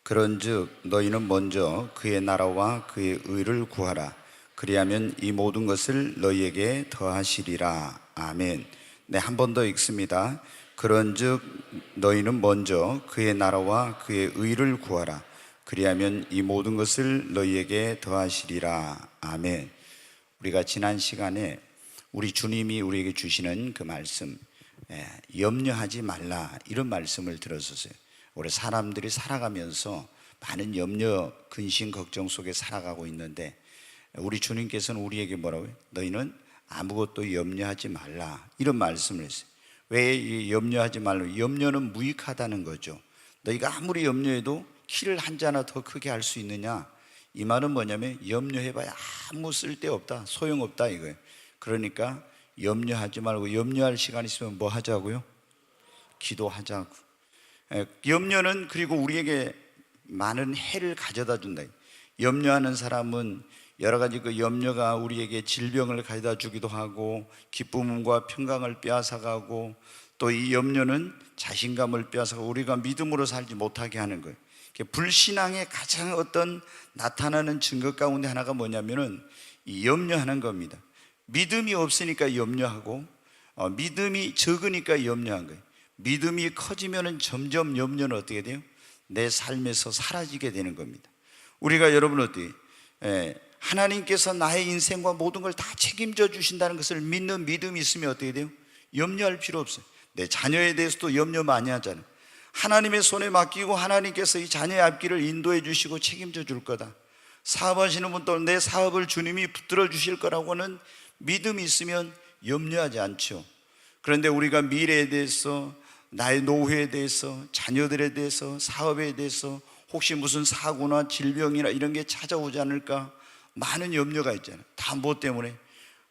그런즉 너희는 먼저 그의 나라와 그의 의를 구하라. 그리하면 이 모든 것을 너희에게 더하시리라. 아멘. 네, 한 번 더 읽습니다. 그런즉 너희는 먼저 그의 나라와 그의 의를 구하라. 그리하면 이 모든 것을 너희에게 더하시리라. 아멘. 우리가 지난 시간에 우리 주님이 우리에게 주시는 그 말씀, 염려하지 말라, 이런 말씀을 들었었어요. 우리 사람들이 살아가면서 많은 염려, 근심, 걱정 속에 살아가고 있는데 우리 주님께서는 우리에게 뭐라고요? 너희는 아무것도 염려하지 말라, 이런 말씀을 했어요. 왜 염려하지 말라? 염려는 무익하다는 거죠. 너희가 아무리 염려해도 키를 한 자나 더 크게 할 수 있느냐? 이 말은 뭐냐면 염려해봐야 아무 쓸데없다, 소용없다 이거예요. 그러니까 염려하지 말고, 염려할 시간 있으면 뭐 하자고요? 기도하자고. 염려는 그리고 우리에게 많은 해를 가져다 준다. 염려하는 사람은 여러 가지 그 염려가 우리에게 질병을 가져다 주기도 하고 기쁨과 평강을 빼앗아가고, 또 이 염려는 자신감을 빼앗아가고 우리가 믿음으로 살지 못하게 하는 거예요. 불신앙의 가장 어떤 나타나는 증거 가운데 하나가 뭐냐면은 이 염려하는 겁니다. 믿음이 없으니까 염려하고, 믿음이 적으니까 염려한 거예요. 믿음이 커지면은 점점 염려는 어떻게 돼요? 내 삶에서 사라지게 되는 겁니다. 우리가 여러분 어떻게 하나님께서 나의 인생과 모든 걸 다 책임져 주신다는 것을 믿는 믿음이 있으면 어떻게 돼요? 염려할 필요 없어요. 내 자녀에 대해서도 염려 많이 하잖아요. 하나님의 손에 맡기고 하나님께서 이 자녀의 앞길을 인도해 주시고 책임져 줄 거다. 사업하시는 분도 내 사업을 주님이 붙들어 주실 거라고는 믿음이 있으면 염려하지 않죠. 그런데 우리가 미래에 대해서, 나의 노후에 대해서, 자녀들에 대해서, 사업에 대해서 혹시 무슨 사고나 질병이나 이런 게 찾아오지 않을까 많은 염려가 있잖아요. 다 뭐 때문에?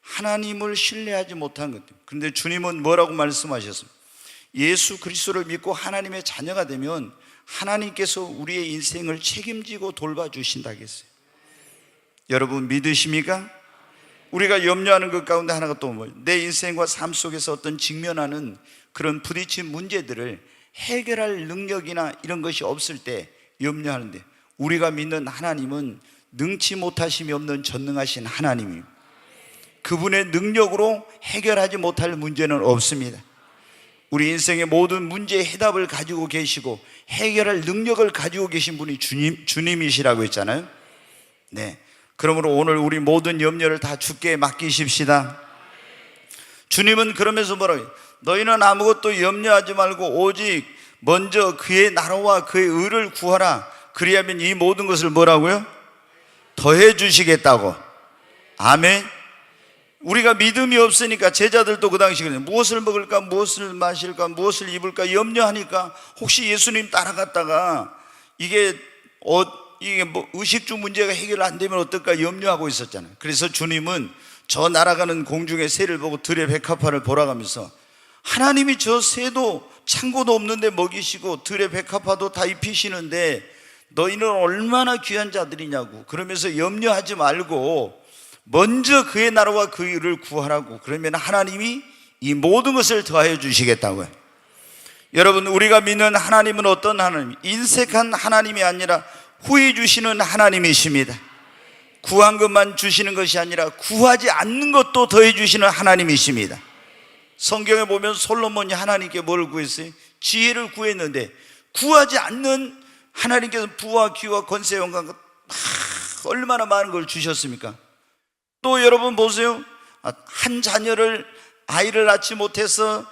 하나님을 신뢰하지 못한 것 때문에. 그런데 주님은 뭐라고 말씀하셨습니까? 예수 그리스도를 믿고 하나님의 자녀가 되면 하나님께서 우리의 인생을 책임지고 돌봐주신다 했어요. 여러분 믿으십니까? 우리가 염려하는 것 가운데 하나가 또 뭐예요? 내 인생과 삶 속에서 어떤 직면하는 그런 부딪힌 문제들을 해결할 능력이나 이런 것이 없을 때 염려하는데, 우리가 믿는 하나님은 능치 못하심이 없는 전능하신 하나님입니다. 그분의 능력으로 해결하지 못할 문제는 없습니다. 우리 인생의 모든 문제의 해답을 가지고 계시고 해결할 능력을 가지고 계신 분이 주님이시라고 했잖아요. 네. 그러므로 오늘 우리 모든 염려를 다 주께 맡기십시다. 주님은 그러면서 뭐라고 해요? 너희는 아무것도 염려하지 말고 오직 먼저 그의 나라와 그의 의를 구하라. 그리하면 이 모든 것을 뭐라고요? 더해 주시겠다고. 아멘. 우리가 믿음이 없으니까 제자들도 그 당시에 무엇을 먹을까, 무엇을 마실까, 무엇을 입을까 염려하니까 혹시 예수님 따라갔다가 이게 뭐 의식주 문제가 해결 안 되면 어떨까 염려하고 있었잖아요. 그래서 주님은 저 날아가는 공중의 새를 보고 들의 백합화를 보라가면서, 하나님이 저 새도 창고도 없는데 먹이시고 들의 백합화도 다 입히시는데 너희는 얼마나 귀한 자들이냐고. 그러면서 염려하지 말고 먼저 그의 나라와 그 일을 구하라고. 그러면 하나님이 이 모든 것을 더하여 주시겠다고요. 여러분, 우리가 믿는 하나님은 어떤 하나님? 인색한 하나님이 아니라 후히 주시는 하나님이십니다. 구한 것만 주시는 것이 아니라 구하지 않는 것도 더해 주시는 하나님이십니다. 성경에 보면 솔로몬이 하나님께 뭘 구했어요? 지혜를 구했는데 구하지 않는 하나님께서 부와 귀와 권세 영광 얼마나 많은 걸 주셨습니까? 또 여러분 보세요. 한 아이를 낳지 못해서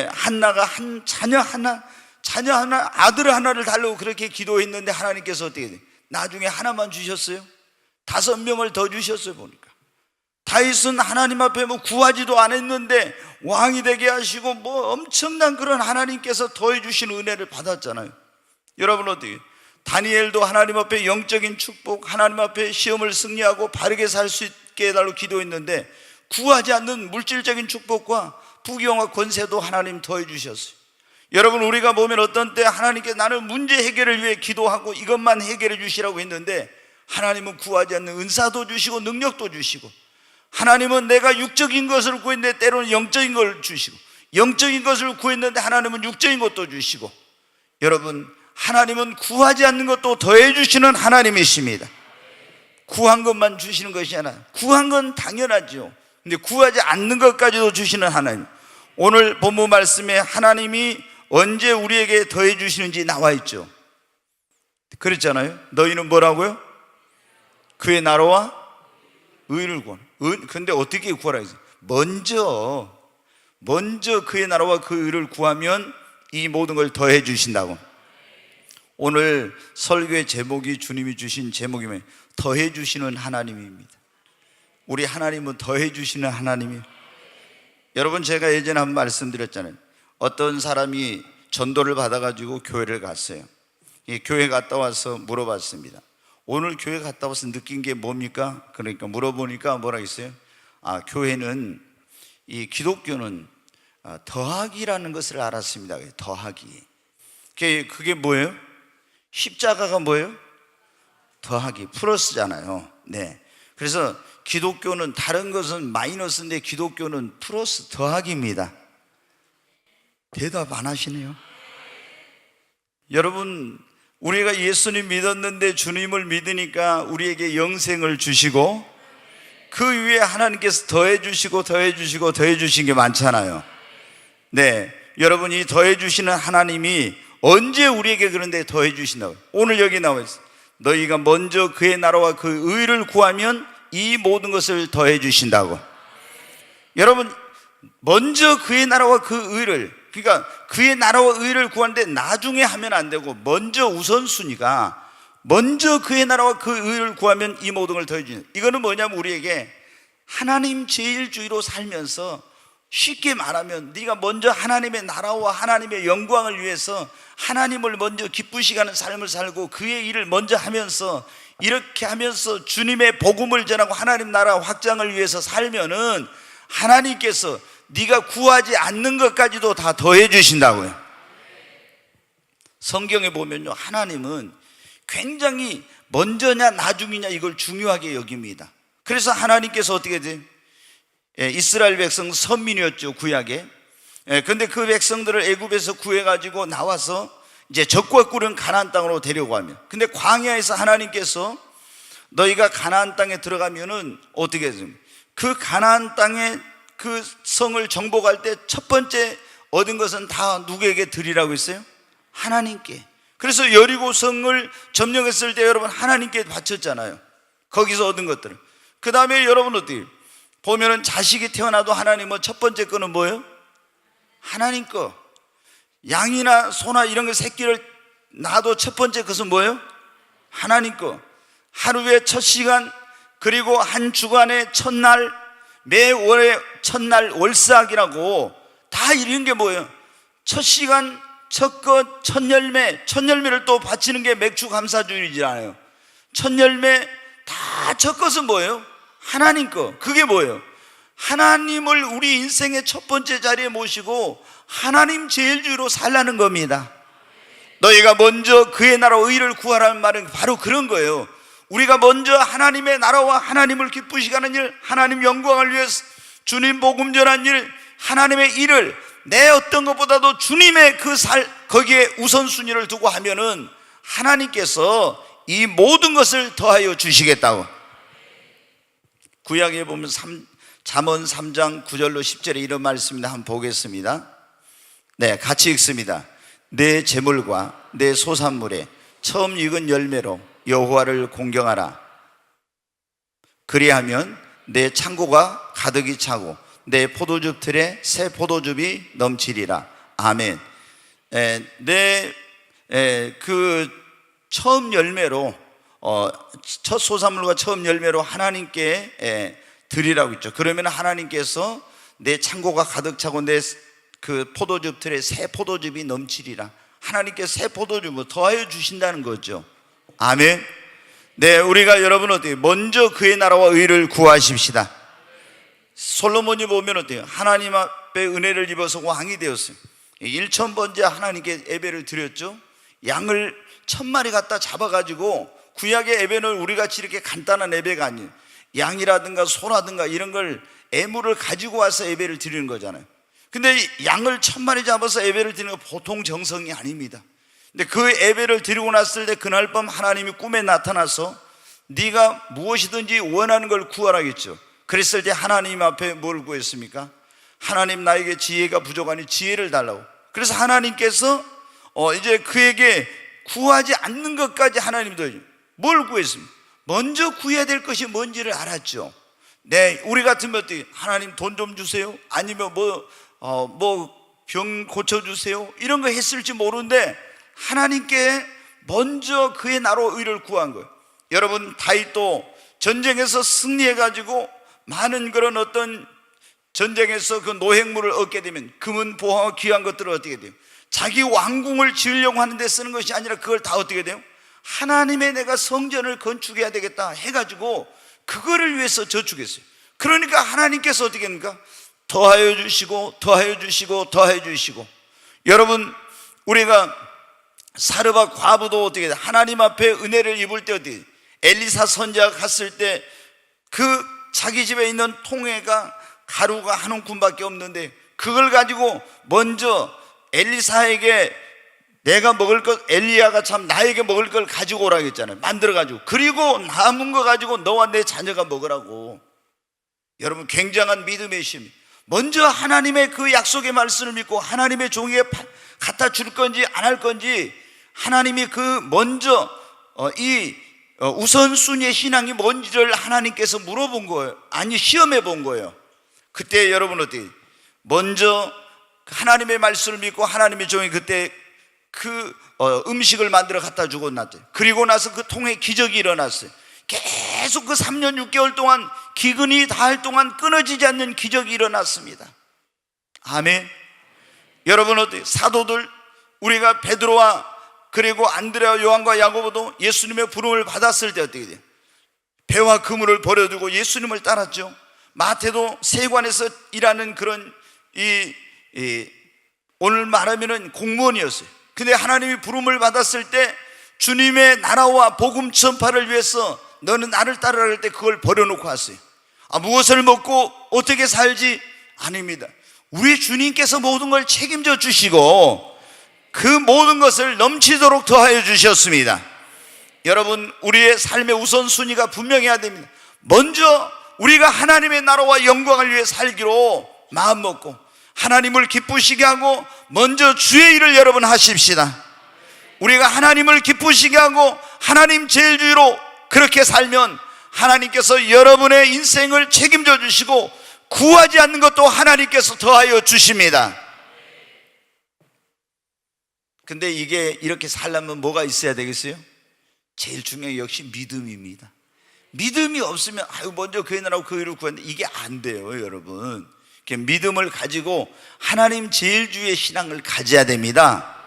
한나가 자녀 하나 아들 하나를 달라고 그렇게 기도했는데 하나님께서 어떻게 돼요? 나중에 하나만 주셨어요. 5명을 더 주셨어요. 보니까 다윗은 하나님 앞에 뭐 구하지도 않았는데 왕이 되게 하시고 뭐 엄청난 그런 하나님께서 더해 주신 은혜를 받았잖아요. 여러분 어떻게? 다니엘도 하나님 앞에 영적인 축복, 하나님 앞에 시험을 승리하고 바르게 살 수 있게 해달라고 기도했는데 구하지 않는 물질적인 축복과 부귀영화 권세도 하나님 더해 주셨어요. 여러분, 우리가 보면 어떤 때 하나님께 나는 문제 해결을 위해 기도하고 이것만 해결해 주시라고 했는데 하나님은 구하지 않는 은사도 주시고 능력도 주시고, 하나님은 내가 육적인 것을 구했는데 때로는 영적인 걸 주시고, 영적인 것을 구했는데 하나님은 육적인 것도 주시고, 여러분 하나님은 구하지 않는 것도 더해 주시는 하나님이십니다. 구한 것만 주시는 것이 아니라, 구한 건 당연하죠. 근데 구하지 않는 것까지도 주시는 하나님. 오늘 본문 말씀에 하나님이 언제 우리에게 더해 주시는지 나와 있죠. 그랬잖아요. 너희는 뭐라고요? 그의 나라와 의를 구하라. 근데 어떻게 구하라 했어요? 먼저 그의 나라와 그 의를 구하면 이 모든 걸 더해 주신다고. 오늘 설교의 제목이, 주님이 주신 제목이면 더해 주시는 하나님입니다. 우리 하나님은 더해 주시는 하나님이에요. 여러분, 제가 예전에 한번 말씀드렸잖아요. 어떤 사람이 전도를 받아가지고 교회를 갔어요. 교회 갔다 와서 물어봤습니다. 오늘 교회 갔다 와서 느낀 게 뭡니까? 그러니까 물어보니까 뭐라 했어요? 교회는, 이 기독교는 더하기라는 것을 알았습니다. 더하기. 그게 뭐예요? 십자가가 뭐예요? 더하기, 플러스잖아요. 네. 그래서 기독교는, 다른 것은 마이너스인데 기독교는 플러스, 더하기입니다. 대답 안 하시네요. 여러분, 우리가 예수님 믿었는데 주님을 믿으니까 우리에게 영생을 주시고, 그 위에 하나님께서 더해 주시고 더해 주시고 더해 주신 게 많잖아요. 네, 여러분이 더해 주시는 하나님이 언제 우리에게 그런데 더해 주신다고? 오늘 여기 나와 있어요. 너희가 먼저 그의 나라와 그 의를 구하면 이 모든 것을 더해 주신다고. 여러분, 먼저 그의 나라와 그 의를, 그러니까 그의 나라와 의를 구하는데 나중에 하면 안 되고, 먼저 우선순위가 먼저 그의 나라와 그 의를 구하면 이 모든 걸 더해 주신다. 이거는 뭐냐면 우리에게 하나님 제일주의로 살면서, 쉽게 말하면 네가 먼저 하나님의 나라와 하나님의 영광을 위해서 하나님을 먼저 기쁘시게 하는 삶을 살고 그의 일을 먼저 하면서, 이렇게 하면서 주님의 복음을 전하고 하나님 나라 확장을 위해서 살면은 하나님께서 네가 구하지 않는 것까지도 다 더해 주신다고요. 성경에 보면요, 하나님은 굉장히 먼저냐 나중이냐 이걸 중요하게 여깁니다. 그래서 하나님께서 어떻게 돼요? 이스라엘 백성 선민이었죠, 구약에. 근데 그 백성들을 애굽에서 구해가지고 나와서 이제 적과 꿀은 가나안 땅으로 데려가면, 근데 광야에서 하나님께서 너희가 가나안 땅에 들어가면은 어떻게 해요? 그 가나안 땅에 그 성을 정복할 때 첫 번째 얻은 것은 다 누구에게 드리라고 했어요? 하나님께. 그래서 여리고 성을 점령했을 때 여러분 하나님께 바쳤잖아요. 거기서 얻은 것들을. 그 다음에 여러분 어떻게 보면은 자식이 태어나도 하나님은 첫 번째 거는 뭐예요? 하나님 거. 양이나 소나 이런 거 새끼를 낳아도 첫 번째 것은 뭐예요? 하나님 거. 하루의 첫 시간, 그리고 한 주간의 첫날, 매 월의 첫날 월삭이라고 다 이런 게 뭐예요? 첫 시간, 첫 것, 첫 열매. 첫 열매를 또 바치는 게 맥주 감사주일이잖아요. 첫 열매 다 첫 것은 뭐예요? 하나님 거. 그게 뭐예요? 하나님을 우리 인생의 첫 번째 자리에 모시고 하나님 제일주의로 살라는 겁니다. 너희가 먼저 그의 나라와 의를 구하라는 말은 바로 그런 거예요. 우리가 먼저 하나님의 나라와 하나님을 기쁘시게 하는 일, 하나님 영광을 위해서 주님 복음 전한 일, 하나님의 일을 내 어떤 것보다도 주님의 거기에 우선순위를 두고 하면은 하나님께서 이 모든 것을 더하여 주시겠다고. 구약에 보면 잠언 3장 9절로 10절에 이런 말씀입니다. 한번 보겠습니다. 네, 같이 읽습니다. 내 재물과 내 소산물에 처음 익은 열매로 여호와를 공경하라. 그리하면 내 창고가 가득히 차고 내 포도즙 틀에 새 포도즙이 넘치리라. 아멘. 그 처음 열매로, 첫 소산물과 처음 열매로 하나님께 드리라고 했죠. 그러면 하나님께서 내 창고가 가득 차고 내 그 포도즙 틀에 새 포도즙이 넘치리라. 하나님께서 새 포도즙을 더하여 주신다는 거죠. 아멘. 네, 우리가 여러분 어때요? 먼저 그의 나라와 의를 구하십시다. 솔로몬이 보면 어때요? 하나님 앞에 은혜를 입어서 왕이 되었어요. 1000번째 하나님께 예배를 드렸죠. 양을 1000마리 갖다 잡아가지고, 구약의 예배는 우리같이 이렇게 간단한 예배가 아니에요. 양이라든가 소라든가 이런 걸 애물을 가지고 와서 예배를 드리는 거잖아요. 근데 양을 1000마리 잡아서 예배를 드리는 건 보통 정성이 아닙니다. 근데 그 예배를 드리고 났을 때 그날 밤 하나님이 꿈에 나타나서 네가 무엇이든지 원하는 걸 구하라겠죠. 그랬을 때 하나님 앞에 뭘 구했습니까? 하나님, 나에게 지혜가 부족하니 지혜를 달라고. 그래서 하나님께서 이제 그에게 구하지 않는 것까지 하나님이 더해줘. 뭘 구했습니까? 먼저 구해야 될 것이 뭔지를 알았죠. 네, 우리 같으면 어떻게, 하나님 돈 좀 주세요, 아니면 병 고쳐주세요, 이런 거 했을지 모르는데 하나님께 먼저 그의 나로 의를 구한 거예요. 여러분, 다윗도 전쟁에서 승리해가지고 많은 그런 어떤 전쟁에서 그 노획물을 얻게 되면 금은 보화와 귀한 것들을 어떻게 돼요? 자기 왕궁을 지으려고 하는데 쓰는 것이 아니라 그걸 다 어떻게 돼요? 하나님의 내가 성전을 건축해야 되겠다 해가지고 그거를 위해서 저축했어요. 그러니까 하나님께서 어떻게 합니까? 더하여 주시고 더하여 주시고 더하여 주시고. 여러분, 우리가 사르밧 과부도 어떻게 돼요? 하나님 앞에 은혜를 입을 때 어떻게 돼요? 엘리사 선지자가 갔을 때 그 자기 집에 있는 통에가 가루가 한 움큼밖에 없는데 그걸 가지고 먼저 엘리사에게 내가 먹을 것, 엘리야가 참 나에게 먹을 걸 가지고 오라고 했잖아요. 만들어가지고. 그리고 남은 거 가지고 너와 내 자녀가 먹으라고. 여러분, 굉장한 믿음의 힘. 먼저 하나님의 그 약속의 말씀을 믿고 하나님의 종에게 갖다 줄 건지 안 할 건지 하나님이 그 먼저 우선순위의 신앙이 뭔지를 하나님께서 물어본 거예요. 아니, 시험해 본 거예요. 그때 여러분 어떻게, 먼저 하나님의 말씀을 믿고 하나님의 종이 그때 음식을 만들어 갖다 주고 났죠. 그리고 나서 그 통에 기적이 일어났어요. 계속 그 3년 6개월 동안 기근이 닿을 동안 끊어지지 않는 기적이 일어났습니다. 아멘. 여러분 어때요? 사도들, 우리가 베드로와 그리고 안드레와 요한과 야고보도 예수님의 부름을 받았을 때 어떻게 돼요? 배와 그물을 버려두고 예수님을 따랐죠. 마태도 세관에서 일하는 그런 오늘 말하면은 공무원이었어요. 근데 하나님이 부름을 받았을 때 주님의 나라와 복음 전파를 위해서 너는 나를 따르라 할 때 그걸 버려놓고 왔어요. 무엇을 먹고 어떻게 살지? 아닙니다. 우리 주님께서 모든 걸 책임져 주시고 그 모든 것을 넘치도록 더하여 주셨습니다. 여러분, 우리의 삶의 우선순위가 분명해야 됩니다. 먼저 우리가 하나님의 나라와 영광을 위해 살기로 마음먹고 하나님을 기쁘시게 하고 먼저 주의 일을 여러분 하십시다. 우리가 하나님을 기쁘시게 하고 하나님 제일주의로 그렇게 살면 하나님께서 여러분의 인생을 책임져 주시고 구하지 않는 것도 하나님께서 더하여 주십니다. 근데 이게 이렇게 살려면 뭐가 있어야 되겠어요? 제일 중요한 게 역시 믿음입니다. 믿음이 없으면 먼저 그의 나라와 그 의를 구하는데 이게 안 돼요, 여러분. 믿음을 가지고 하나님 제일주의 신앙을 가져야 됩니다.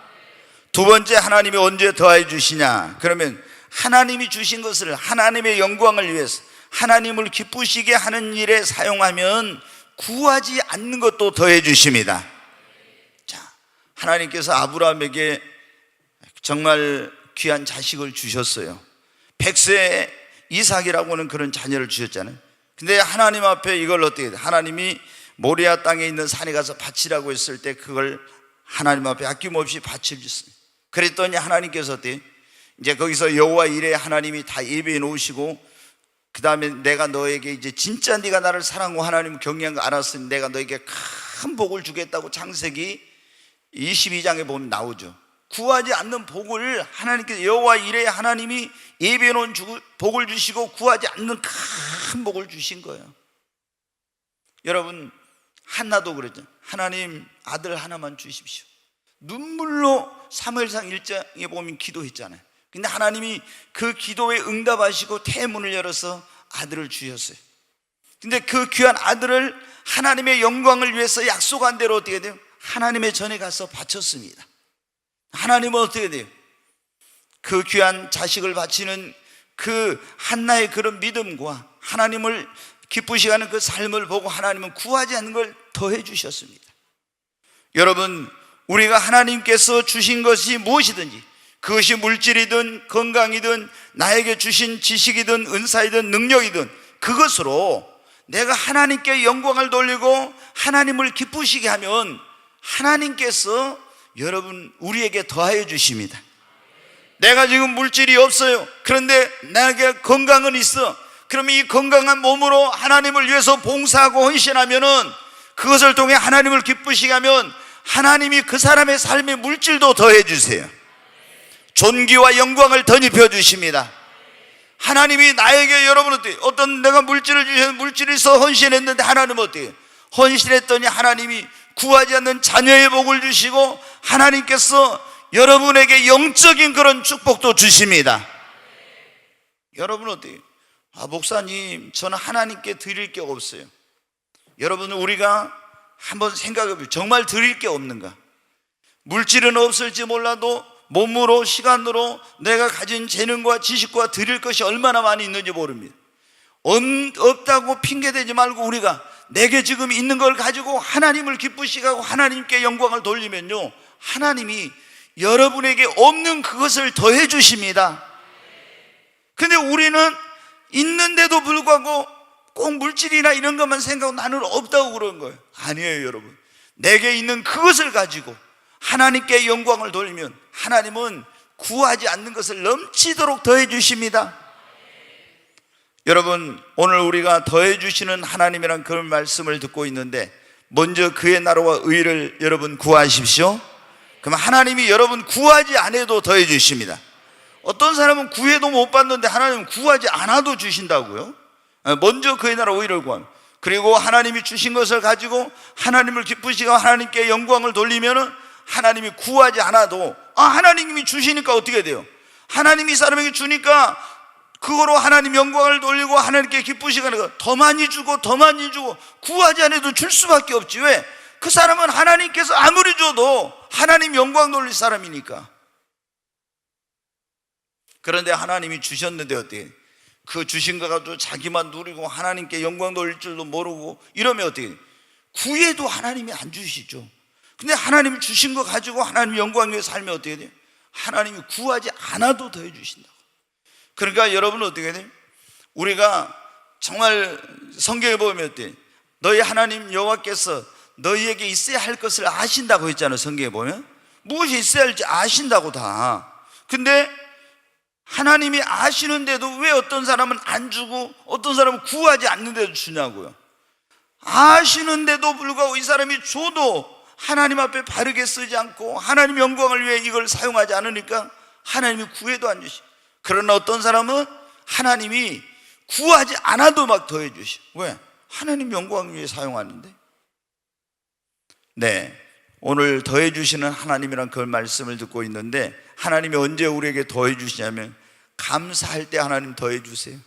두 번째, 하나님이 언제 더하여 주시냐? 그러면 하나님이 주신 것을 하나님의 영광을 위해서 하나님을 기쁘시게 하는 일에 사용하면 구하지 않는 것도 더해 주십니다. 자, 하나님께서 아브라함에게 정말 귀한 자식을 주셨어요. 100세의 이삭이라고 하는 그런 자녀를 주셨잖아요. 근데 하나님 앞에 이걸 어떻게 해요? 하나님이 모리아 땅에 있는 산에 가서 바치라고 했을 때 그걸 하나님 앞에 아낌없이 바쳐주셨어요. 그랬더니 하나님께서 어때요? 이제 거기서 여호와 이레 하나님이 다 예배해 놓으시고 그 다음에 내가 너에게 이제 진짜 네가 나를 사랑하고 하나님을 경외한 거 알았으니 내가 너에게 큰 복을 주겠다고 창세기 22장에 보면 나오죠. 구하지 않는 복을 하나님께서 여호와 이레 하나님이 예배해 놓은 복을 주시고 구하지 않는 큰 복을 주신 거예요. 여러분, 한나도 그랬죠. 하나님 아들 하나만 주십시오. 눈물로 사무엘상 1장에 보면 기도했잖아요. 근데 하나님이 그 기도에 응답하시고 태문을 열어서 아들을 주셨어요. 근데 그 귀한 아들을 하나님의 영광을 위해서 약속한 대로 어떻게 돼요? 하나님의 전에 가서 바쳤습니다. 하나님은 어떻게 돼요? 그 귀한 자식을 바치는 그 한나의 그런 믿음과 하나님을 기쁘시게 하는 그 삶을 보고 하나님은 구하지 않는 걸 더해 주셨습니다. 여러분, 우리가 하나님께서 주신 것이 무엇이든지, 그것이 물질이든 건강이든 나에게 주신 지식이든 은사이든 능력이든 그것으로 내가 하나님께 영광을 돌리고 하나님을 기쁘시게 하면 하나님께서 여러분 우리에게 더하여 주십니다. 내가 지금 물질이 없어요. 그런데 내게 건강은 있어. 그러면 이 건강한 몸으로 하나님을 위해서 봉사하고 헌신하면은, 그것을 통해 하나님을 기쁘시게 하면 하나님이 그 사람의 삶에 물질도 더해 주세요. 존귀와 영광을 덧입혀 주십니다. 하나님이 나에게, 여러분 어떤 내가 물질을 주셔서 물질이 있어 헌신했는데, 하나님은 어떻게 헌신했더니 하나님이 구하지 않는 자녀의 복을 주시고, 하나님께서 여러분에게 영적인 그런 축복도 주십니다. 여러분 어때요? 목사님, 저는 하나님께 드릴 게 없어요. 여러분, 우리가 한번 생각해 보세요. 정말 드릴 게 없는가? 물질은 없을지 몰라도 몸으로, 시간으로 내가 가진 재능과 지식과 드릴 것이 얼마나 많이 있는지 모릅니다. 없다고 핑계대지 말고, 우리가 내게 지금 있는 걸 가지고 하나님을 기쁘시게 하고 하나님께 영광을 돌리면요, 하나님이 여러분에게 없는 그것을 더해 주십니다. 근데 우리는 있는데도 불구하고 꼭 물질이나 이런 것만 생각하고 나는 없다고 그런 거예요. 아니에요, 여러분. 내게 있는 그것을 가지고 하나님께 영광을 돌리면 하나님은 구하지 않는 것을 넘치도록 더해 주십니다. 여러분, 오늘 우리가 더해 주시는 하나님이란 그런 말씀을 듣고 있는데, 먼저 그의 나라와 의를 여러분 구하십시오. 그럼 하나님이 여러분 구하지 않아도 더해 주십니다. 어떤 사람은 구해도 못 받는데 하나님은 구하지 않아도 주신다고요? 먼저 그의 나라 의를 구하면, 그리고 하나님이 주신 것을 가지고 하나님을 기쁘시고 하나님께 영광을 돌리면은 하나님이 구하지 않아도, 하나님이 주시니까 어떻게 돼요? 하나님이 이 사람에게 주니까 그거로 하나님 영광을 돌리고 하나님께 기쁘시고 하니까 더 많이 주고 더 많이 주고, 구하지 않아도 줄 수밖에 없지. 왜? 그 사람은 하나님께서 아무리 줘도 하나님 영광 돌릴 사람이니까. 그런데 하나님이 주셨는데 어떻게? 그 주신 거 가지고 자기만 누리고 하나님께 영광 돌릴 줄도 모르고 이러면 어떻게? 구해도 하나님이 안 주시죠. 근데 하나님이 주신 거 가지고 하나님 영광 위에 살면 어떻게 돼요? 하나님이 구하지 않아도 더해 주신다고. 그러니까 여러분은 어떻게 돼요? 우리가 정말 성경에 보면 어때요? 너희 하나님 여호와께서 너희에게 있어야 할 것을 아신다고 했잖아요. 성경에 보면 무엇이 있어야 할지 아신다고 다. 근데 하나님이 아시는데도 왜 어떤 사람은 안 주고 어떤 사람은 구하지 않는데도 주냐고요. 아시는데도 불구하고 이 사람이 줘도 하나님 앞에 바르게 쓰지 않고 하나님 영광을 위해 이걸 사용하지 않으니까 하나님이 구해도 안 주시. 그러나 어떤 사람은 하나님이 구하지 않아도 막 더해 주시. 왜? 하나님 영광을 위해 사용하는데. 네, 오늘 더해 주시는 하나님이란 그 말씀을 듣고 있는데, 하나님이 언제 우리에게 더해 주시냐면 감사할 때 하나님 더해 주세요.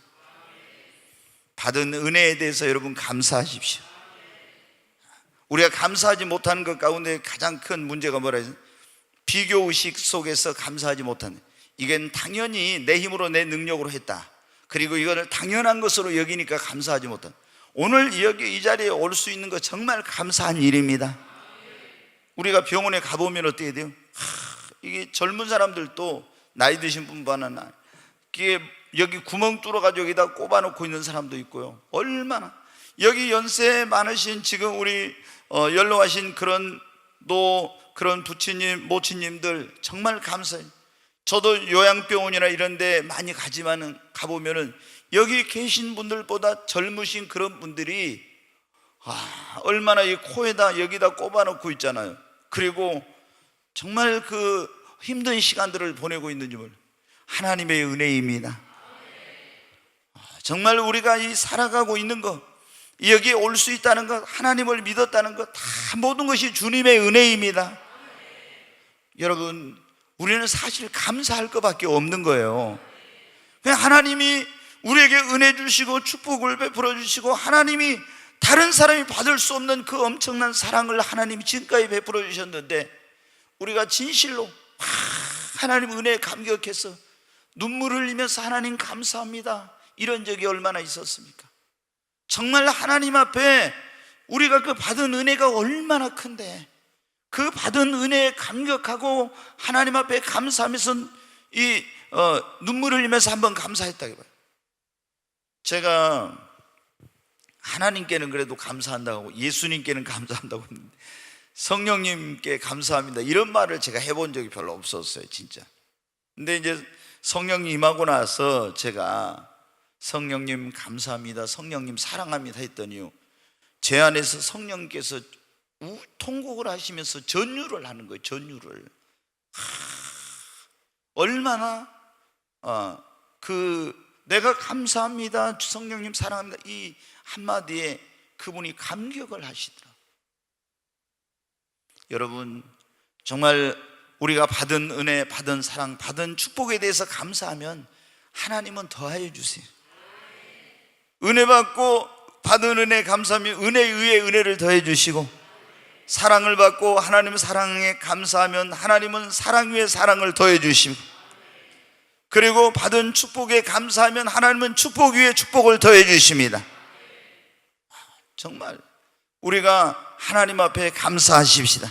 받은 은혜에 대해서 여러분 감사하십시오. 우리가 감사하지 못하는 것 가운데 가장 큰 문제가 뭐라 해서 비교의식 속에서 감사하지 못하는, 이건 당연히 내 힘으로 내 능력으로 했다, 그리고 이거를 당연한 것으로 여기니까 감사하지 못한. 오늘 여기 이 자리에 올 수 있는 것 정말 감사한 일입니다. 우리가 병원에 가보면 어떻게 돼요? 이게 젊은 사람들도 나이 드신 분만은 이게 여기 구멍 뚫어가지고 여기다 꼽아놓고 있는 사람도 있고요. 얼마나 여기 연세 많으신 지금 우리 연로하신 그런 부치님 모치님들 정말 감사해요. 저도 요양병원이나 이런 데 많이 가지만은 가보면은 여기 계신 분들보다 젊으신 그런 분들이 얼마나 이 코에다 여기다 꼽아놓고 있잖아요. 그리고 정말 그 힘든 시간들을 보내고 있는지 몰라요. 하나님의 은혜입니다. 정말 우리가 이 살아가고 있는 것, 여기에 올 수 있다는 것, 하나님을 믿었다는 것, 다 모든 것이 주님의 은혜입니다. 여러분, 우리는 사실 감사할 것밖에 없는 거예요. 그냥 하나님이 우리에게 은혜 주시고 축복을 베풀어 주시고, 하나님이 다른 사람이 받을 수 없는 그 엄청난 사랑을 하나님이 지금까지 베풀어 주셨는데, 우리가 진실로 하나님 은혜에 감격해서 눈물 흘리면서 하나님 감사합니다 이런 적이 얼마나 있었습니까? 정말 하나님 앞에 우리가 그 받은 은혜가 얼마나 큰데, 그 받은 은혜에 감격하고 하나님 앞에 감사하면서 눈물 흘리면서 한번 감사했다 해봐요. 제가 하나님께는 그래도 감사한다고, 예수님께는 감사한다고 했는데 성령님께 감사합니다 이런 말을 제가 해본 적이 별로 없었어요. 진짜 근데 이제 성령님 임하고 나서 제가 성령님 감사합니다, 성령님 사랑합니다 했더니요, 제 안에서 성령님께서 통곡을 하시면서 전율을 하는 거예요. 전율을. 얼마나 내가 감사합니다, 성령님 사랑합니다, 이 한마디에 그분이 감격을 하시더라. 여러분, 정말 우리가 받은 은혜, 받은 사랑, 받은 축복에 대해서 감사하면 하나님은 더하여 주세요. 은혜 받고 받은 은혜 감사하면 은혜에 의해 은혜를 더해 주시고, 사랑을 받고 하나님 사랑에 감사하면 하나님은 사랑 위에 사랑을 더해 주시고, 그리고 받은 축복에 감사하면 하나님은 축복 위에 축복을 더해 주십니다. 정말 우리가 하나님 앞에 감사하십시다.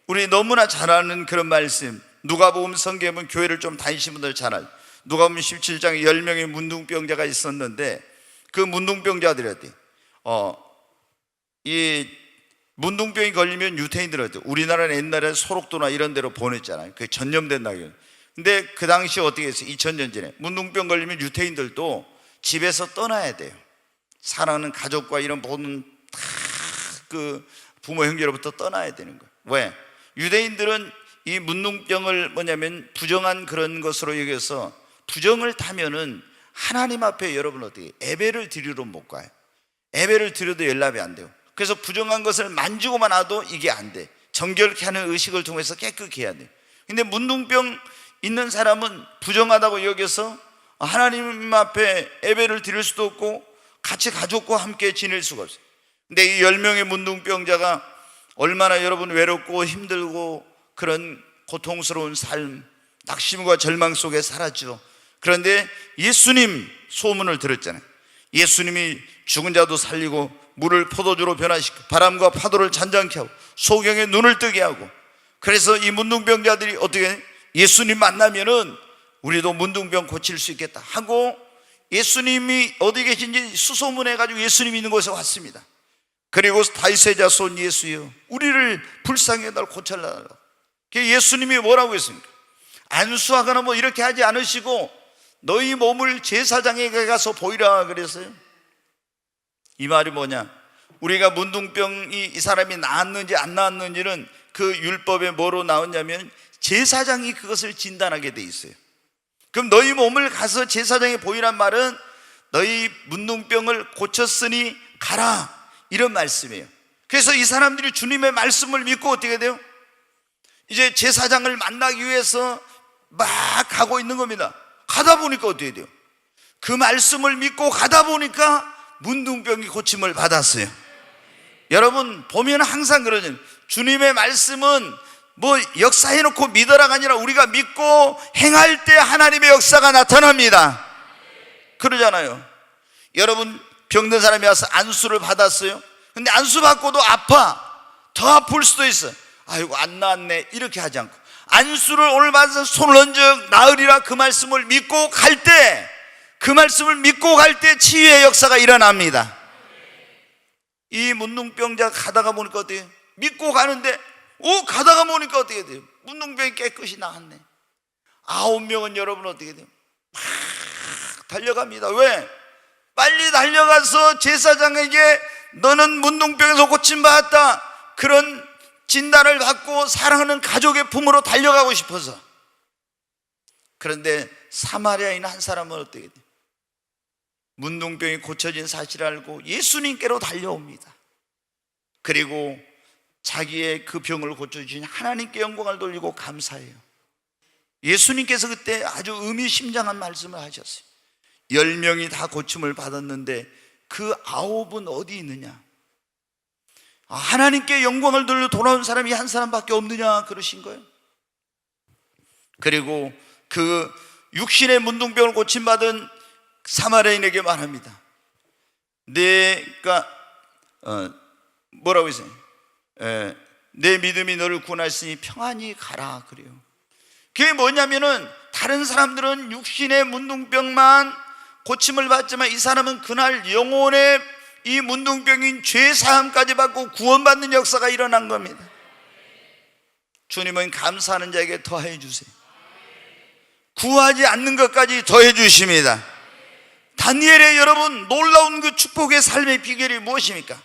우리 너무나 잘 아는 그런 말씀, 누가복음 성경은 교회를 좀 다니신 분들 잘 알죠. 누가복음 17장에 10명의 문둥병자가 있었는데, 그 문둥병자들한테 이 문둥병이 걸리면 유태인들한테, 우리나라는 옛날에 소록도나 이런 데로 보냈잖아요. 그게 전염된다고. 근데 그 당시 어떻게 했어요? 2000년 전에 문둥병 걸리면 유태인들도 집에서 떠나야 돼요. 사랑하는 가족과 이런 모든 다 그 부모 형제로부터 떠나야 되는 거예요. 왜? 유대인들은 이 문둥병을 부정한 그런 것으로 여겨서, 부정을 타면은 하나님 앞에 여러분 어떻게 예배를 드리러 못 가요. 예배를 드려도 연락이 안 돼요. 그래서 부정한 것을 만지고만 놔도 이게 안 돼. 정결케 하는 의식을 통해서 깨끗게 해야 돼. 근데 문둥병 있는 사람은 부정하다고 여겨서 하나님 앞에 예배를 드릴 수도 없고 같이 가족과 함께 지낼 수가 없어요. 근데 이 10명의 문둥병자가 얼마나 여러분 외롭고 힘들고 그런 고통스러운 삶, 낙심과 절망 속에 살았죠. 그런데 예수님 소문을 들었잖아요. 예수님이 죽은 자도 살리고 물을 포도주로 변화시키고 바람과 파도를 잔잔케 하고 소경의 눈을 뜨게 하고, 그래서 이 문둥병자들이 어떻게 예수님 만나면은 우리도 문둥병 고칠 수 있겠다 하고, 예수님이 어디 계신지 수소문해가지고 예수님 있는 곳에 왔습니다. 그리고 다윗의 자손 예수여, 우리를 불쌍히 해달 고쳐달라고. 예수님이 뭐라고 했습니까? 안수하거나 뭐 이렇게 하지 않으시고 너희 몸을 제사장에게 가서 보이라 그랬어요. 이 말이 뭐냐? 우리가 문둥병이 이 사람이 나았는지 안 나았는지는 그 율법에 뭐로 나왔냐면 제사장이 그것을 진단하게 돼 있어요. 그럼 너희 몸을 가서 제사장에 보이란 말은 너희 문둥병을 고쳤으니 가라, 이런 말씀이에요. 그래서 이 사람들이 주님의 말씀을 믿고 어떻게 돼요? 이제 제사장을 만나기 위해서 막 가고 있는 겁니다. 가다 보니까 어떻게 돼요? 그 말씀을 믿고 가다 보니까 문둥병이 고침을 받았어요. 여러분 보면 항상 그러죠. 주님의 말씀은 뭐 역사해놓고 믿어라가 아니라 우리가 믿고 행할 때 하나님의 역사가 나타납니다. 그러잖아요. 여러분 병든 사람이 와서 안수를 받았어요. 근데 안수 받고도 아파, 더 아플 수도 있어. 아이고 안 나았네, 이렇게 하지 않고 안수를 오늘 받아서 손을 얹어 나으리라 그 말씀을 믿고 갈 때, 그 말씀을 믿고 갈 때 치유의 역사가 일어납니다. 이 문둥병자 가다가 보니까 어때요? 믿고 가는데 가다가 보니까 어떻게 돼요? 문둥병이 깨끗이 나았네. 9명은 여러분 어떻게 돼요? 막 달려갑니다. 왜? 빨리 달려가서 제사장에게 너는 문둥병에서 고침받았다, 그런 진단을 받고 사랑하는 가족의 품으로 달려가고 싶어서. 그런데 사마리아인 한 사람은 어떻게 돼요? 문둥병이 고쳐진 사실을 알고 예수님께로 달려옵니다. 그리고 자기의 그 병을 고쳐주신 하나님께 영광을 돌리고 감사해요. 예수님께서 그때 아주 의미심장한 말씀을 하셨어요. 10명이 다 고침을 받았는데 그 9은 어디 있느냐? 하나님께 영광을 돌려 돌아온 사람이 한 사람밖에 없느냐 그러신 거예요. 그리고 그 육신의 문둥병을 고침받은 사마리아인에게 말합니다. 내가 뭐라고 했어요? 내 믿음이 너를 구원하였으니 평안히 가라 그래요. 그게 뭐냐면은 다른 사람들은 육신의 문둥병만 고침을 받지만 이 사람은 그날 영혼의 이 문둥병인 죄 사함까지 받고 구원받는 역사가 일어난 겁니다. 주님은 감사하는 자에게 더해 주세요. 구하지 않는 것까지 더해 주십니다. 다니엘의 여러분 놀라운 그 축복의 삶의 비결이 무엇입니까?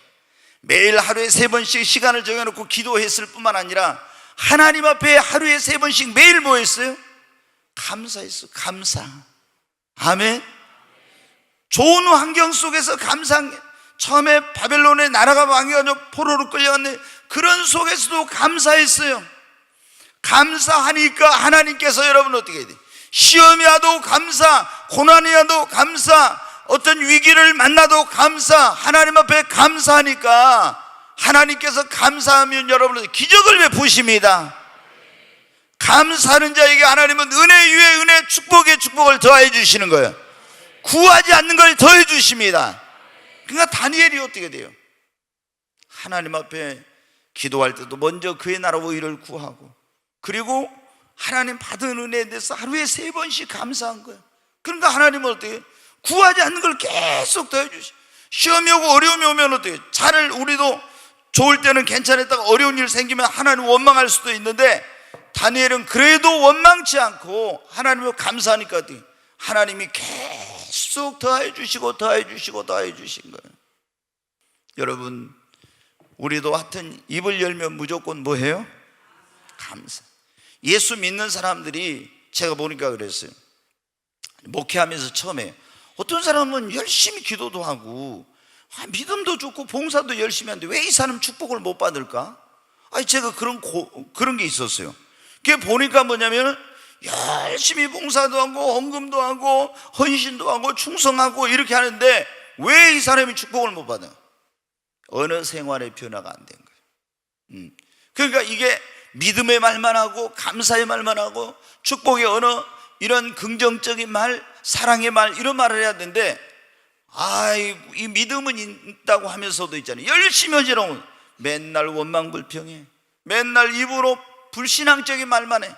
매일 하루에 3번씩 시간을 정해놓고 기도했을 뿐만 아니라 하나님 앞에 하루에 3번씩 매일 뭐 했어요? 감사했어요. 감사. 아멘. 좋은 환경 속에서 감사한 게, 처음에 바벨론의 나라가 망해가지고 포로로 끌려갔는데 그런 속에서도 감사했어요. 감사하니까 하나님께서 여러분 어떻게 해야 돼요? 시험이 와도 감사, 고난이 와도 감사, 어떤 위기를 만나도 감사, 하나님 앞에 감사하니까 하나님께서 감사하면 여러분은 기적을 베푸십니다. 감사하는 자에게 하나님은 은혜 위에 은혜, 축복에 축복을 더해 주시는 거예요. 구하지 않는 걸 더해 주십니다. 그러니까 다니엘이 어떻게 돼요? 하나님 앞에 기도할 때도 먼저 그의 나라와 의를 구하고, 그리고 하나님 받은 은혜에 대해서 하루에 3번씩 감사한 거예요. 그러니까 하나님은 어떻게 해요? 구하지 않는 걸 계속 더해 주시고, 시험이 오고 어려움이 오면 어떻게 해요? 차를 우리도 좋을 때는 괜찮았다가 어려운 일 생기면 하나님 원망할 수도 있는데, 다니엘은 그래도 원망치 않고 하나님을 감사하니까 어떻게 해요? 하나님이 계속 더해 주시고 더해 주시고 더해 주신 거예요. 여러분, 우리도 하여튼 입을 열면 무조건 뭐 해요? 감사. 예수 믿는 사람들이 제가 보니까 그랬어요. 목회하면서 처음에 어떤 사람은 열심히 기도도 하고 믿음도 좋고 봉사도 열심히 하는데 왜 이 사람 축복을 못 받을까? 아니, 제가 그런 게 있었어요. 그게 보니까 뭐냐면 열심히 봉사도 하고 헌금도 하고 헌신도 하고 충성하고 이렇게 하는데 왜 이 사람이 축복을 못 받아? 어느 생활의 변화가 안 된 거예요. 그러니까 이게 믿음의 말만 하고 감사의 말만 하고 축복의 언어, 이런 긍정적인 말, 사랑의 말, 이런 말을 해야 되는데, 이 믿음은 있다고 하면서도 있잖아요. 열심히 하지라고 맨날 원망불평해, 맨날 입으로 불신앙적인 말만 해.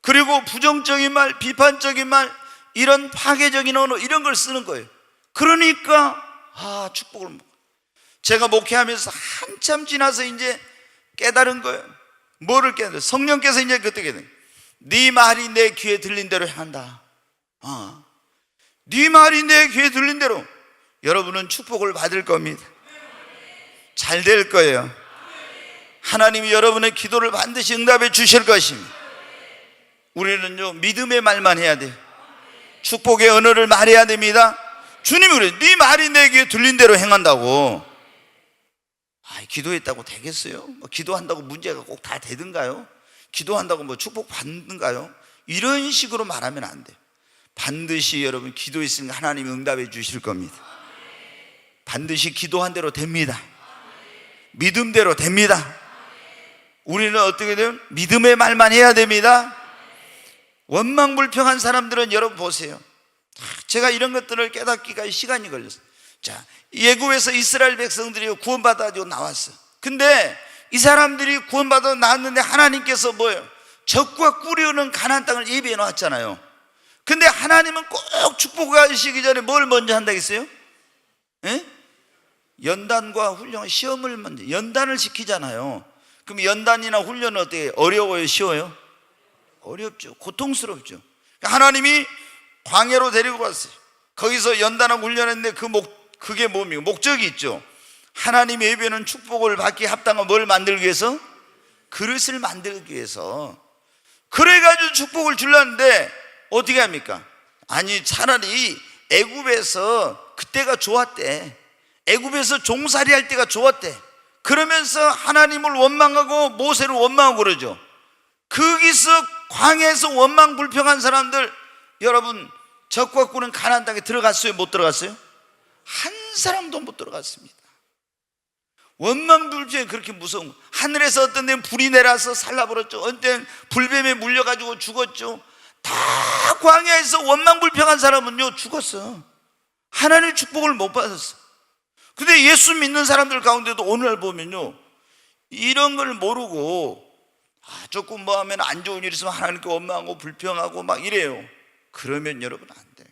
그리고 부정적인 말, 비판적인 말, 이런 파괴적인 언어, 이런 걸 쓰는 거예요. 그러니까 축복을 못. 제가 목회하면서 한참 지나서 이제 깨달은 거예요. 뭐를 깨달아요? 성령께서 이제 그때 깨달아요. 네 말이 내 귀에 들린 대로 한다. 네 말이 내 귀에 들린 대로 여러분은 축복을 받을 겁니다. 잘 될 거예요. 하나님이 여러분의 기도를 반드시 응답해 주실 것입니다. 우리는요, 믿음의 말만 해야 돼요. 축복의 언어를 말해야 됩니다. 주님이 그래요. 네 말이 내 귀에 들린 대로 행한다고. 기도했다고 되겠어요? 기도한다고 문제가 꼭 다 되든가요? 기도한다고 뭐 축복 받는가요? 이런 식으로 말하면 안 돼요. 반드시 여러분 기도했으니까 하나님이 응답해 주실 겁니다. 반드시 기도한 대로 됩니다. 믿음대로 됩니다. 우리는 어떻게 돼요? 믿음의 말만 해야 됩니다. 원망불평한 사람들은 여러분 보세요. 제가 이런 것들을 깨닫기가 시간이 걸렸어요. 자, 예굽에서 이스라엘 백성들이 구원받아가지고 나왔어. 근데 이 사람들이 구원받아 나왔는데 하나님께서 뭐예요? 적과 꿀이 흐르는 가나안 땅을 예비해 놓았잖아요. 근데 하나님은 꼭 축복하시기 전에 뭘 먼저 한다겠어요? 연단과 훈련, 시험을 먼저, 연단을 시키잖아요. 그럼 연단이나 훈련은 어떻게, 어려워요, 쉬워요? 어렵죠. 고통스럽죠. 하나님이 광야로 데리고 갔어요. 거기서 연단하고 훈련했는데 그게 뭡니까? 목적이 있죠. 하나님의 예배는 축복을 받기 합당한 뭘 만들기 위해서? 그릇을 만들기 위해서. 그래가지고 축복을 주려는데 어떻게 합니까? 아니, 차라리 애굽에서 그때가 좋았대. 애굽에서 종살이 할 때가 좋았대. 그러면서 하나님을 원망하고 모세를 원망하고 그러죠. 거기서 광야에서 원망 불평한 사람들, 여러분 적과 꿀은 가나안 땅에 들어갔어요? 못 들어갔어요? 한 사람도 못 들어갔습니다. 원망불평이 그렇게 무서운 거. 하늘에서 어떤 데는 불이 내려서 살라버렸죠. 어떤 데는 불뱀에 물려가지고 죽었죠. 다 광야에서 원망불평한 사람은요 죽었어. 하나님의 축복을 못 받았어. 근데 예수 믿는 사람들 가운데도 오늘 보면요, 이런 걸 모르고 조금 뭐 하면 안 좋은 일 있으면 하나님께 원망하고 불평하고 막 이래요. 그러면 여러분 안 돼요.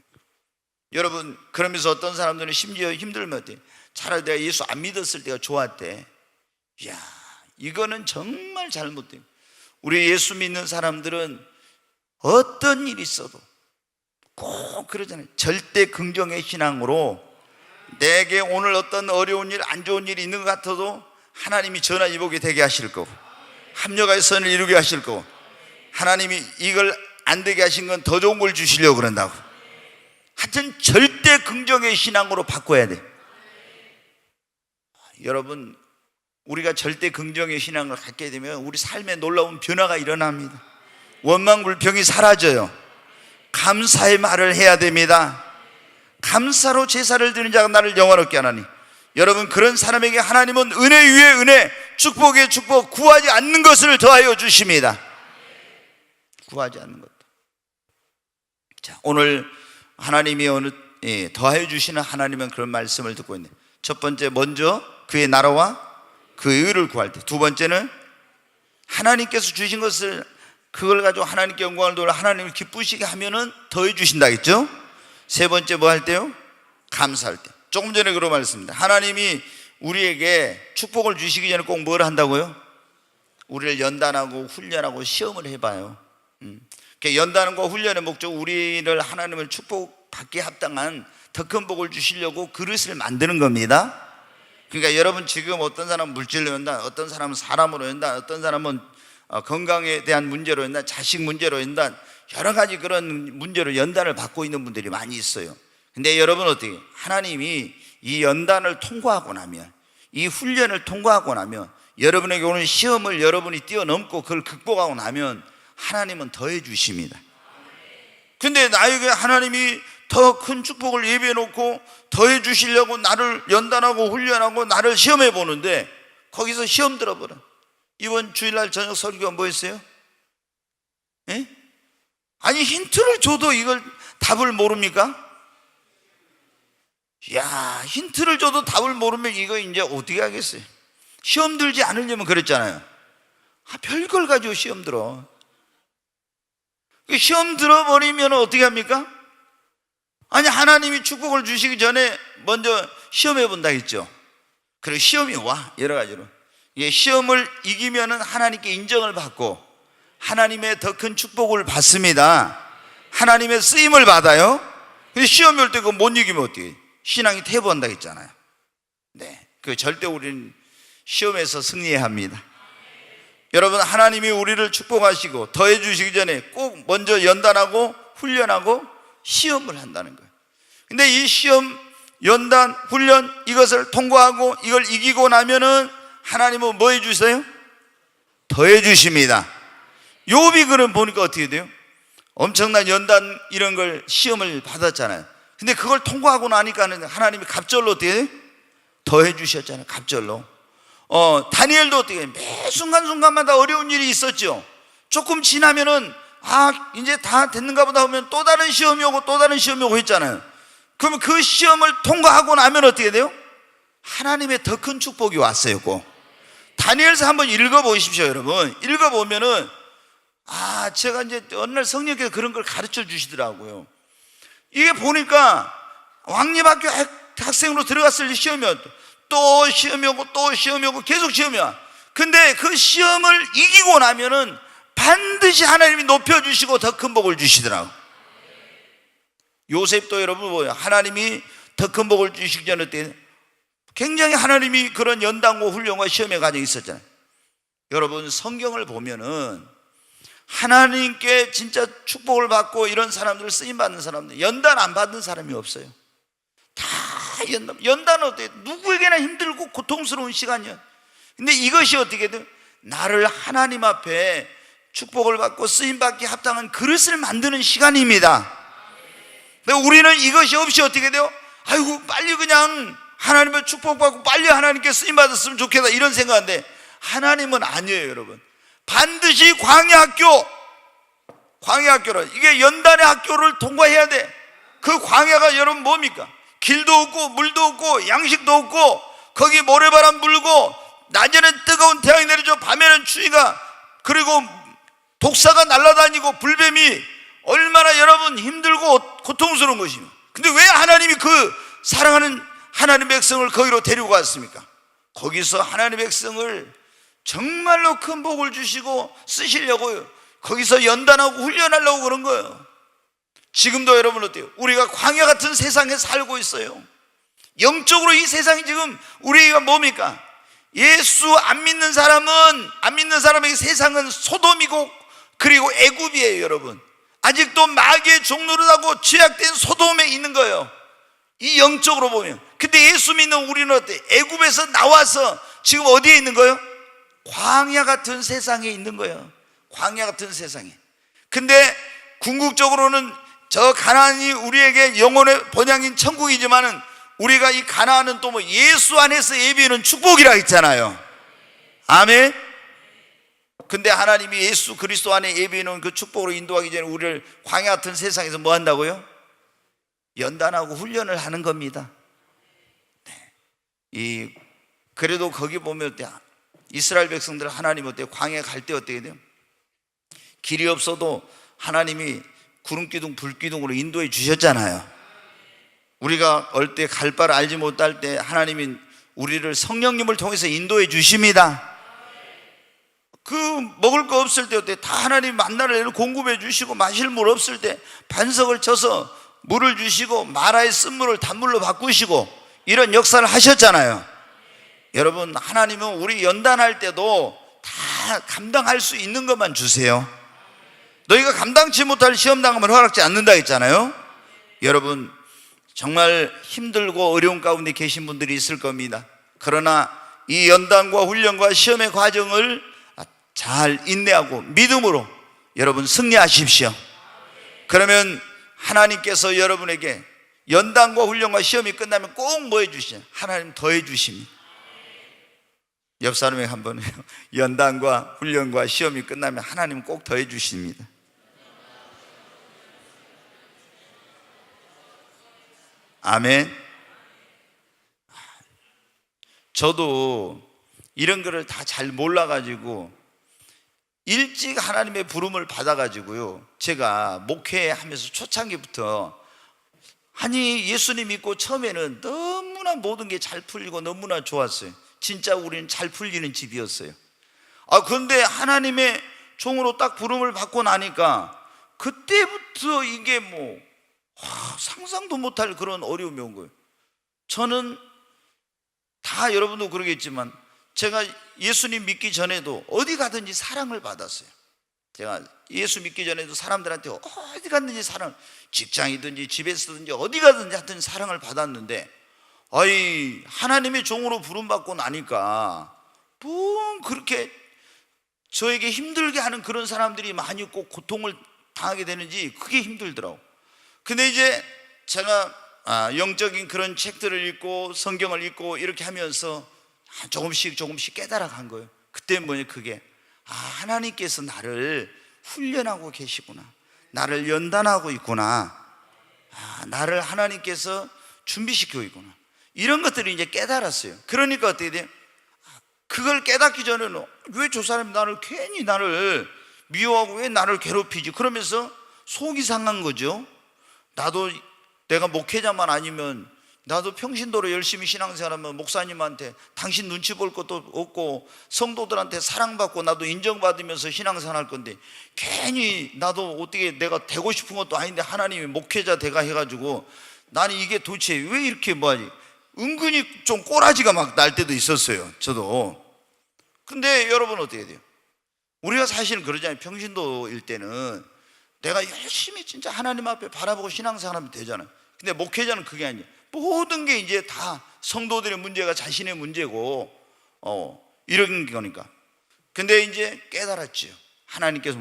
여러분, 그러면서 어떤 사람들은 심지어 힘들면 어때요? 차라리 내가 예수 안 믿었을 때가 좋았대. 이야, 이거는 정말 잘못돼요. 우리 예수 믿는 사람들은 어떤 일이 있어도 꼭 그러잖아요. 절대 긍정의 신앙으로 내게 오늘 어떤 어려운 일, 안 좋은 일이 있는 것 같아도 하나님이 전화위복이 되게 하실 거고, 합력하여 선을 이루게 하실 거고, 하나님이 이걸 안 되게 하신 건 더 좋은 걸 주시려고 그런다고. 하여튼 절대 긍정의 신앙으로 바꿔야 돼. 여러분, 우리가 절대 긍정의 신앙을 갖게 되면 우리 삶에 놀라운 변화가 일어납니다. 원망불평이 사라져요. 감사의 말을 해야 됩니다. 감사로 제사를 드리는 자가 나를 영화롭게 하나니. 여러분, 그런 사람에게 하나님은 은혜 위에 은혜, 축복에 축복, 구하지 않는 것을 더하여 주십니다. 구하지 않는 것도. 자, 오늘 하나님이 더하여 주시는 하나님은 그런 말씀을 듣고 있네. 첫 번째, 먼저 그의 나라와 그의 의를 구할 때. 두 번째는 하나님께서 주신 것을, 그걸 가지고 하나님께 영광을 돌려 하나님을 기쁘시게 하면은 더해 주신다겠죠. 세 번째 뭐 할 때요? 감사할 때. 조금 전에 그런 말씀입니다. 하나님이 우리에게 축복을 주시기 전에 꼭 뭘 한다고요? 우리를 연단하고 훈련하고 시험을 해봐요. 연단과 훈련의 목적, 우리를 하나님을 축복받기에 합당한 더 큰 복을 주시려고 그릇을 만드는 겁니다. 그러니까 여러분, 지금 어떤 사람은 물질로 연단, 어떤 사람은 사람으로 연단, 어떤 사람은 건강에 대한 문제로 연단, 자식 문제로 연단, 여러 가지 그런 문제로 연단을 받고 있는 분들이 많이 있어요. 근데 여러분, 어떻게 하나님이 이 연단을 통과하고 나면, 이 훈련을 통과하고 나면, 여러분에게 오는 시험을 여러분이 뛰어넘고 그걸 극복하고 나면 하나님은 더해 주십니다. 근데 나에게 하나님이 더 큰 축복을 예비해 놓고 더해 주시려고 나를 연단하고 훈련하고 나를 시험해 보는데, 거기서 시험 들어버려. 이번 주일날 저녁 설교가 뭐였어요? 예? 아니, 힌트를 줘도 이걸 답을 모릅니까? 야, 힌트를 줘도 답을 모르면 이거 이제 어떻게 하겠어요? 시험 들지 않으려면 그랬잖아요. 별걸 가지고 시험 들어. 시험 들어버리면 어떻게 합니까? 아니, 하나님이 축복을 주시기 전에 먼저 시험해 본다 했죠. 그리고 시험이 와, 여러 가지로. 시험을 이기면은 하나님께 인정을 받고 하나님의 더 큰 축복을 받습니다. 하나님의 쓰임을 받아요. 근데 시험이 올 때 그거 못 이기면 어떻게? 신앙이 퇴보한다 했잖아요. 네, 그 절대 우리는 시험에서 승리해야 합니다. 여러분, 하나님이 우리를 축복하시고 더해 주시기 전에 꼭 먼저 연단하고 훈련하고 시험을 한다는 거예요. 근데 이 시험, 연단, 훈련, 이것을 통과하고 이걸 이기고 나면은 하나님은 뭐 해주세요? 더해 주십니다. 욥이 그럼 보니까 어떻게 돼요? 엄청난 연단 이런 걸 시험을 받았잖아요. 근데 그걸 통과하고 나니까는 하나님이 갑절로 어떻게 해요? 더해 주셨잖아요. 갑절로. 다니엘도 어떻게 해요? 매 순간순간마다 어려운 일이 있었죠. 조금 지나면은 이제 다 됐는가 보다 하면 또 다른 시험이 오고 또 다른 시험이 오고 했잖아요. 그러면 그 시험을 통과하고 나면 어떻게 돼요? 하나님의 더 큰 축복이 왔어요. 꼭 다니엘서 한번 읽어보십시오. 여러분, 읽어보면은 제가 이제 어느 날 성령께서 그런 걸 가르쳐 주시더라고요. 이게 보니까 왕립학교 학생으로 들어갔을 때 시험이 왔고 또 시험이 오고 또 시험이 오고 계속 시험이 와. 근데 그 시험을 이기고 나면은 반드시 하나님이 높여주시고 더 큰 복을 주시더라고요. 요셉도 여러분 뭐예요? 하나님이 더 큰 복을 주시기 전에 굉장히 하나님이 그런 연단과 훈련과 시험의 과정이 있었잖아요. 여러분, 성경을 보면은 하나님께 진짜 축복을 받고 이런 사람들, 쓰임받는 사람들, 연단 안 받는 사람이 없어요. 다 연단은 어때요? 누구에게나 힘들고 고통스러운 시간이야. 근데 이것이 어떻게 돼요? 나를 하나님 앞에 축복을 받고 쓰임받기 합당한 그릇을 만드는 시간입니다. 근데 우리는 이것이 없이 어떻게 돼요? 아이고, 빨리 그냥 하나님의 축복받고 빨리 하나님께 쓰임받았으면 좋겠다, 이런 생각인데 하나님은 아니에요. 여러분, 반드시 광야학교로, 이게 연단의 학교를 통과해야 돼. 그 광야가 여러분 뭡니까? 길도 없고 물도 없고 양식도 없고, 거기 모래바람 불고 낮에는 뜨거운 태양이 내리죠. 밤에는 추위가, 그리고 독사가 날아다니고 불뱀이, 얼마나 여러분 힘들고 고통스러운 것이며. 근데 왜 하나님이 그 사랑하는 하나님 백성을 거기로 데리고 갔습니까? 거기서 하나님 백성을 정말로 큰 복을 주시고 쓰시려고요. 거기서 연단하고 훈련하려고 그런 거예요. 지금도 여러분 어때요? 우리가 광야 같은 세상에 살고 있어요. 영적으로 이 세상이 지금 우리가 뭡니까? 예수 안 믿는 사람에게 세상은 소돔이고 그리고 애굽이에요. 여러분, 아직도 마귀의 종노릇하고 죄악된 소돔에 있는 거예요, 이 영적으로 보면. 근데 예수 믿는 우리는 어때? 애굽에서 나와서 지금 어디에 있는 거예요? 광야 같은 세상에 있는 거예요. 광야 같은 세상에. 근데 궁극적으로는 저 가나안이 우리에게 영혼의 본향인 천국이지만은 우리가 이 가나안은 또 뭐 예수 안에서 예비는 축복이라 했잖아요. 아멘. 근데 하나님이 예수 그리스도 안에 예비는 그 축복으로 인도하기 전에 우리를 광야 같은 세상에서 뭐 한다고요? 연단하고 훈련을 하는 겁니다. 네. 그래도 거기 보면 어때요? 이스라엘 백성들 하나님 어때요? 광야 갈 때 어떻게 돼요? 길이 없어도 하나님이 구름기둥 불기둥으로 인도해 주셨잖아요. 우리가 얼 때 갈 바를 알지 못할 때 하나님이 우리를 성령님을 통해서 인도해 주십니다. 그 먹을 거 없을 때 어때? 다 하나님 만나를 공급해 주시고, 마실 물 없을 때 반석을 쳐서 물을 주시고, 마라의 쓴물을 단물로 바꾸시고, 이런 역사를 하셨잖아요. 여러분, 하나님은 우리 연단할 때도 다 감당할 수 있는 것만 주세요. 너희가 감당치 못할 시험 당하면 허락지 않는다 했잖아요. 여러분, 정말 힘들고 어려운 가운데 계신 분들이 있을 겁니다. 그러나 이 연단과 훈련과 시험의 과정을 잘 인내하고 믿음으로 여러분 승리하십시오. 그러면 하나님께서 여러분에게 연단과 훈련과 시험이 끝나면 꼭 뭐 해주시냐? 하나님 더해 주십니다. 옆 사람에게 한번 해요. 연단과 훈련과 시험이 끝나면 하나님 꼭 더해 주십니다. 아멘. 저도 이런 거를 다 잘 몰라가지고 일찍 하나님의 부름을 받아가지고요, 제가 목회하면서 초창기부터 예수님 믿고 처음에는 너무나 모든 게 잘 풀리고 너무나 좋았어요. 진짜 우리는 잘 풀리는 집이었어요. 그런데 하나님의 종으로 딱 부름을 받고 나니까 그때부터 이게 상상도 못할 그런 어려움이 온 거예요. 저는 다 여러분도 그러겠지만 제가 예수님 믿기 전에도 어디 가든지 사랑을 받았어요. 제가 예수 믿기 전에도 사람들한테 어디 갔든지 직장이든지 집에서든지 어디 가든지 하여튼 사랑을 받았는데, 하나님의 종으로 부름받고 나니까 뭐 그렇게 저에게 힘들게 하는 그런 사람들이 많이 있고 고통을 당하게 되는지 그게 힘들더라고. 근데 이제 제가 영적인 그런 책들을 읽고 성경을 읽고 이렇게 하면서 조금씩 깨달아간 거예요. 그때 그게 하나님께서 나를 훈련하고 계시구나, 나를 연단하고 있구나, 나를 하나님께서 준비시키고 있구나, 이런 것들을 이제 깨달았어요. 그러니까 어떻게 돼요? 그걸 깨닫기 전에는 왜 저 사람이 괜히 나를 미워하고 왜 나를 괴롭히지? 그러면서 속이 상한 거죠. 나도 내가 목회자만 아니면 나도 평신도로 열심히 신앙생활하면 목사님한테 당신 눈치 볼 것도 없고 성도들한테 사랑받고 나도 인정받으면서 신앙생활할 건데, 괜히 나도 어떻게 내가 되고 싶은 것도 아닌데 하나님이 목회자 되가 해가지고 나는 이게 도대체 왜 이렇게 은근히 좀 꼬라지가 막 날 때도 있었어요, 저도. 근데 여러분 어떻게 돼요? 우리가 사실은 그러잖아요. 평신도일 때는 내가 열심히 진짜 하나님 앞에 바라보고 신앙생활하면 되잖아요. 근데 목회자는 그게 아니에요. 모든 게 이제 다 성도들의 문제가 자신의 문제고 이런 거니까. 근데 이제 깨달았죠. 하나님께서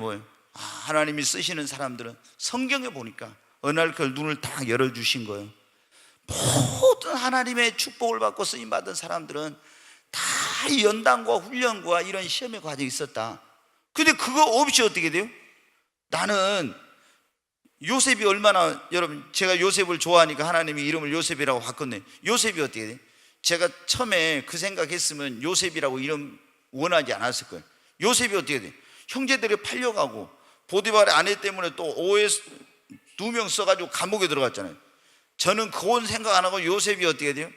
하나님이 쓰시는 사람들은 성경에 보니까 어느 날 그걸 눈을 딱 열어주신 거예요. 모든 하나님의 축복을 받고 쓰임받은 사람들은 다 연단과 훈련과 이런 시험의 과정이 있었다. 근데 그거 없이 어떻게 돼요? 나는 요셉이 얼마나, 여러분 제가 요셉을 좋아하니까 하나님이 이름을 요셉이라고 바꿨네. 요셉이 어떻게 돼요? 제가 처음에 그 생각했으면 요셉이라고 이름 원하지 않았을 거예요. 요셉이 어떻게 돼요? 형제들이 팔려가고 보디발의 아내 때문에 또 오해 2명 써가지고 감옥에 들어갔잖아요. 저는 그건 생각 안 하고 요셉이 어떻게 돼요?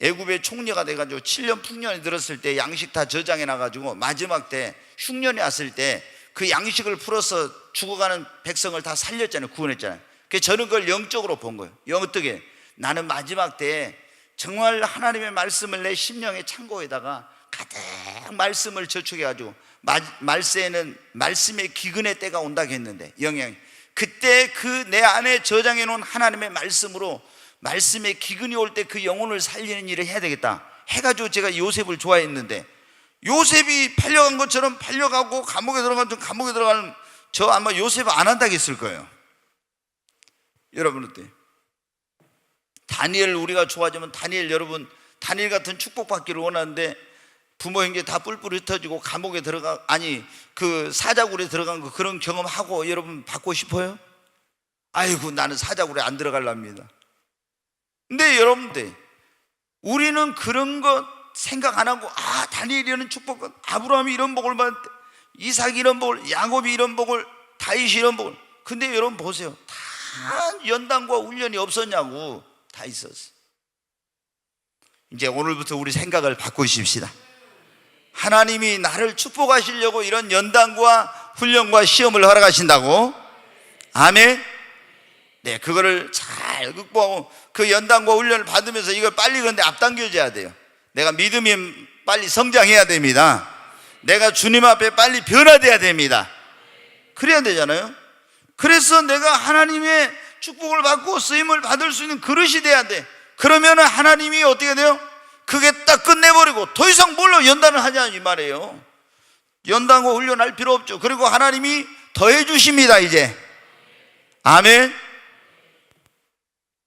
애굽의 총리가 돼가지고 7년 풍년이 들었을 때 양식 다 저장해 놔가지고 마지막 때 흉년이 왔을 때 그 양식을 풀어서 죽어가는 백성을 다 살렸잖아요. 구원했잖아요. 그래서 저는 그걸 영적으로 본 거예요. 어떻게? 나는 마지막 때에 정말 하나님의 말씀을 내 심령의 창고에다가 가득 말씀을 저축해가지고 말세에는 말씀의 기근의 때가 온다고 했는데, 영향이 그때 그 내 안에 저장해 놓은 하나님의 말씀으로 말씀의 기근이 올 때 그 영혼을 살리는 일을 해야 되겠다 해가지고 제가 요셉을 좋아했는데, 요셉이 팔려간 것처럼 팔려가고 감옥에 들어가는 저 아마 요셉 안 한다고 했을 거예요. 여러분 어때요? 다니엘 우리가 좋아하지만 다니엘, 여러분 다니엘 같은 축복받기를 원하는데 부모 형제 다 뿔뿔이 흩어지고 감옥에 그 사자굴에 들어간 거 그런 경험하고 여러분 받고 싶어요? 아이고 나는 사자굴에 안 들어갈랍니다. 근데 여러분들 우리는 그런 거 생각 안 하고 다니엘이 이런 축복을, 아브라함이 이런 복을 받았대, 이삭이 이런 복을, 야곱이 이런 복을, 다윗이 이런 복을. 근데 여러분 보세요, 다 연단과 훈련이 없었냐고. 다 있었어. 이제 오늘부터 우리 생각을 바꾸십시다. 하나님이 나를 축복하시려고 이런 연단과 훈련과 시험을 허락하신다고. 아멘. 네, 그거를 잘 극복하고 그 연단과 훈련을 받으면서 이걸 빨리 근데 앞당겨줘야 돼요. 내가 믿음이 빨리 성장해야 됩니다. 내가 주님 앞에 빨리 변화돼야 됩니다. 그래야 되잖아요. 그래서 내가 하나님의 축복을 받고 쓰임을 받을 수 있는 그릇이 돼야 돼. 그러면 하나님이 어떻게 돼요? 그게 딱 끝내버리고 더 이상 뭘로 연단을 하냐 이 말이에요. 연단과 훈련할 필요 없죠. 그리고 하나님이 더해 주십니다 이제. 아멘.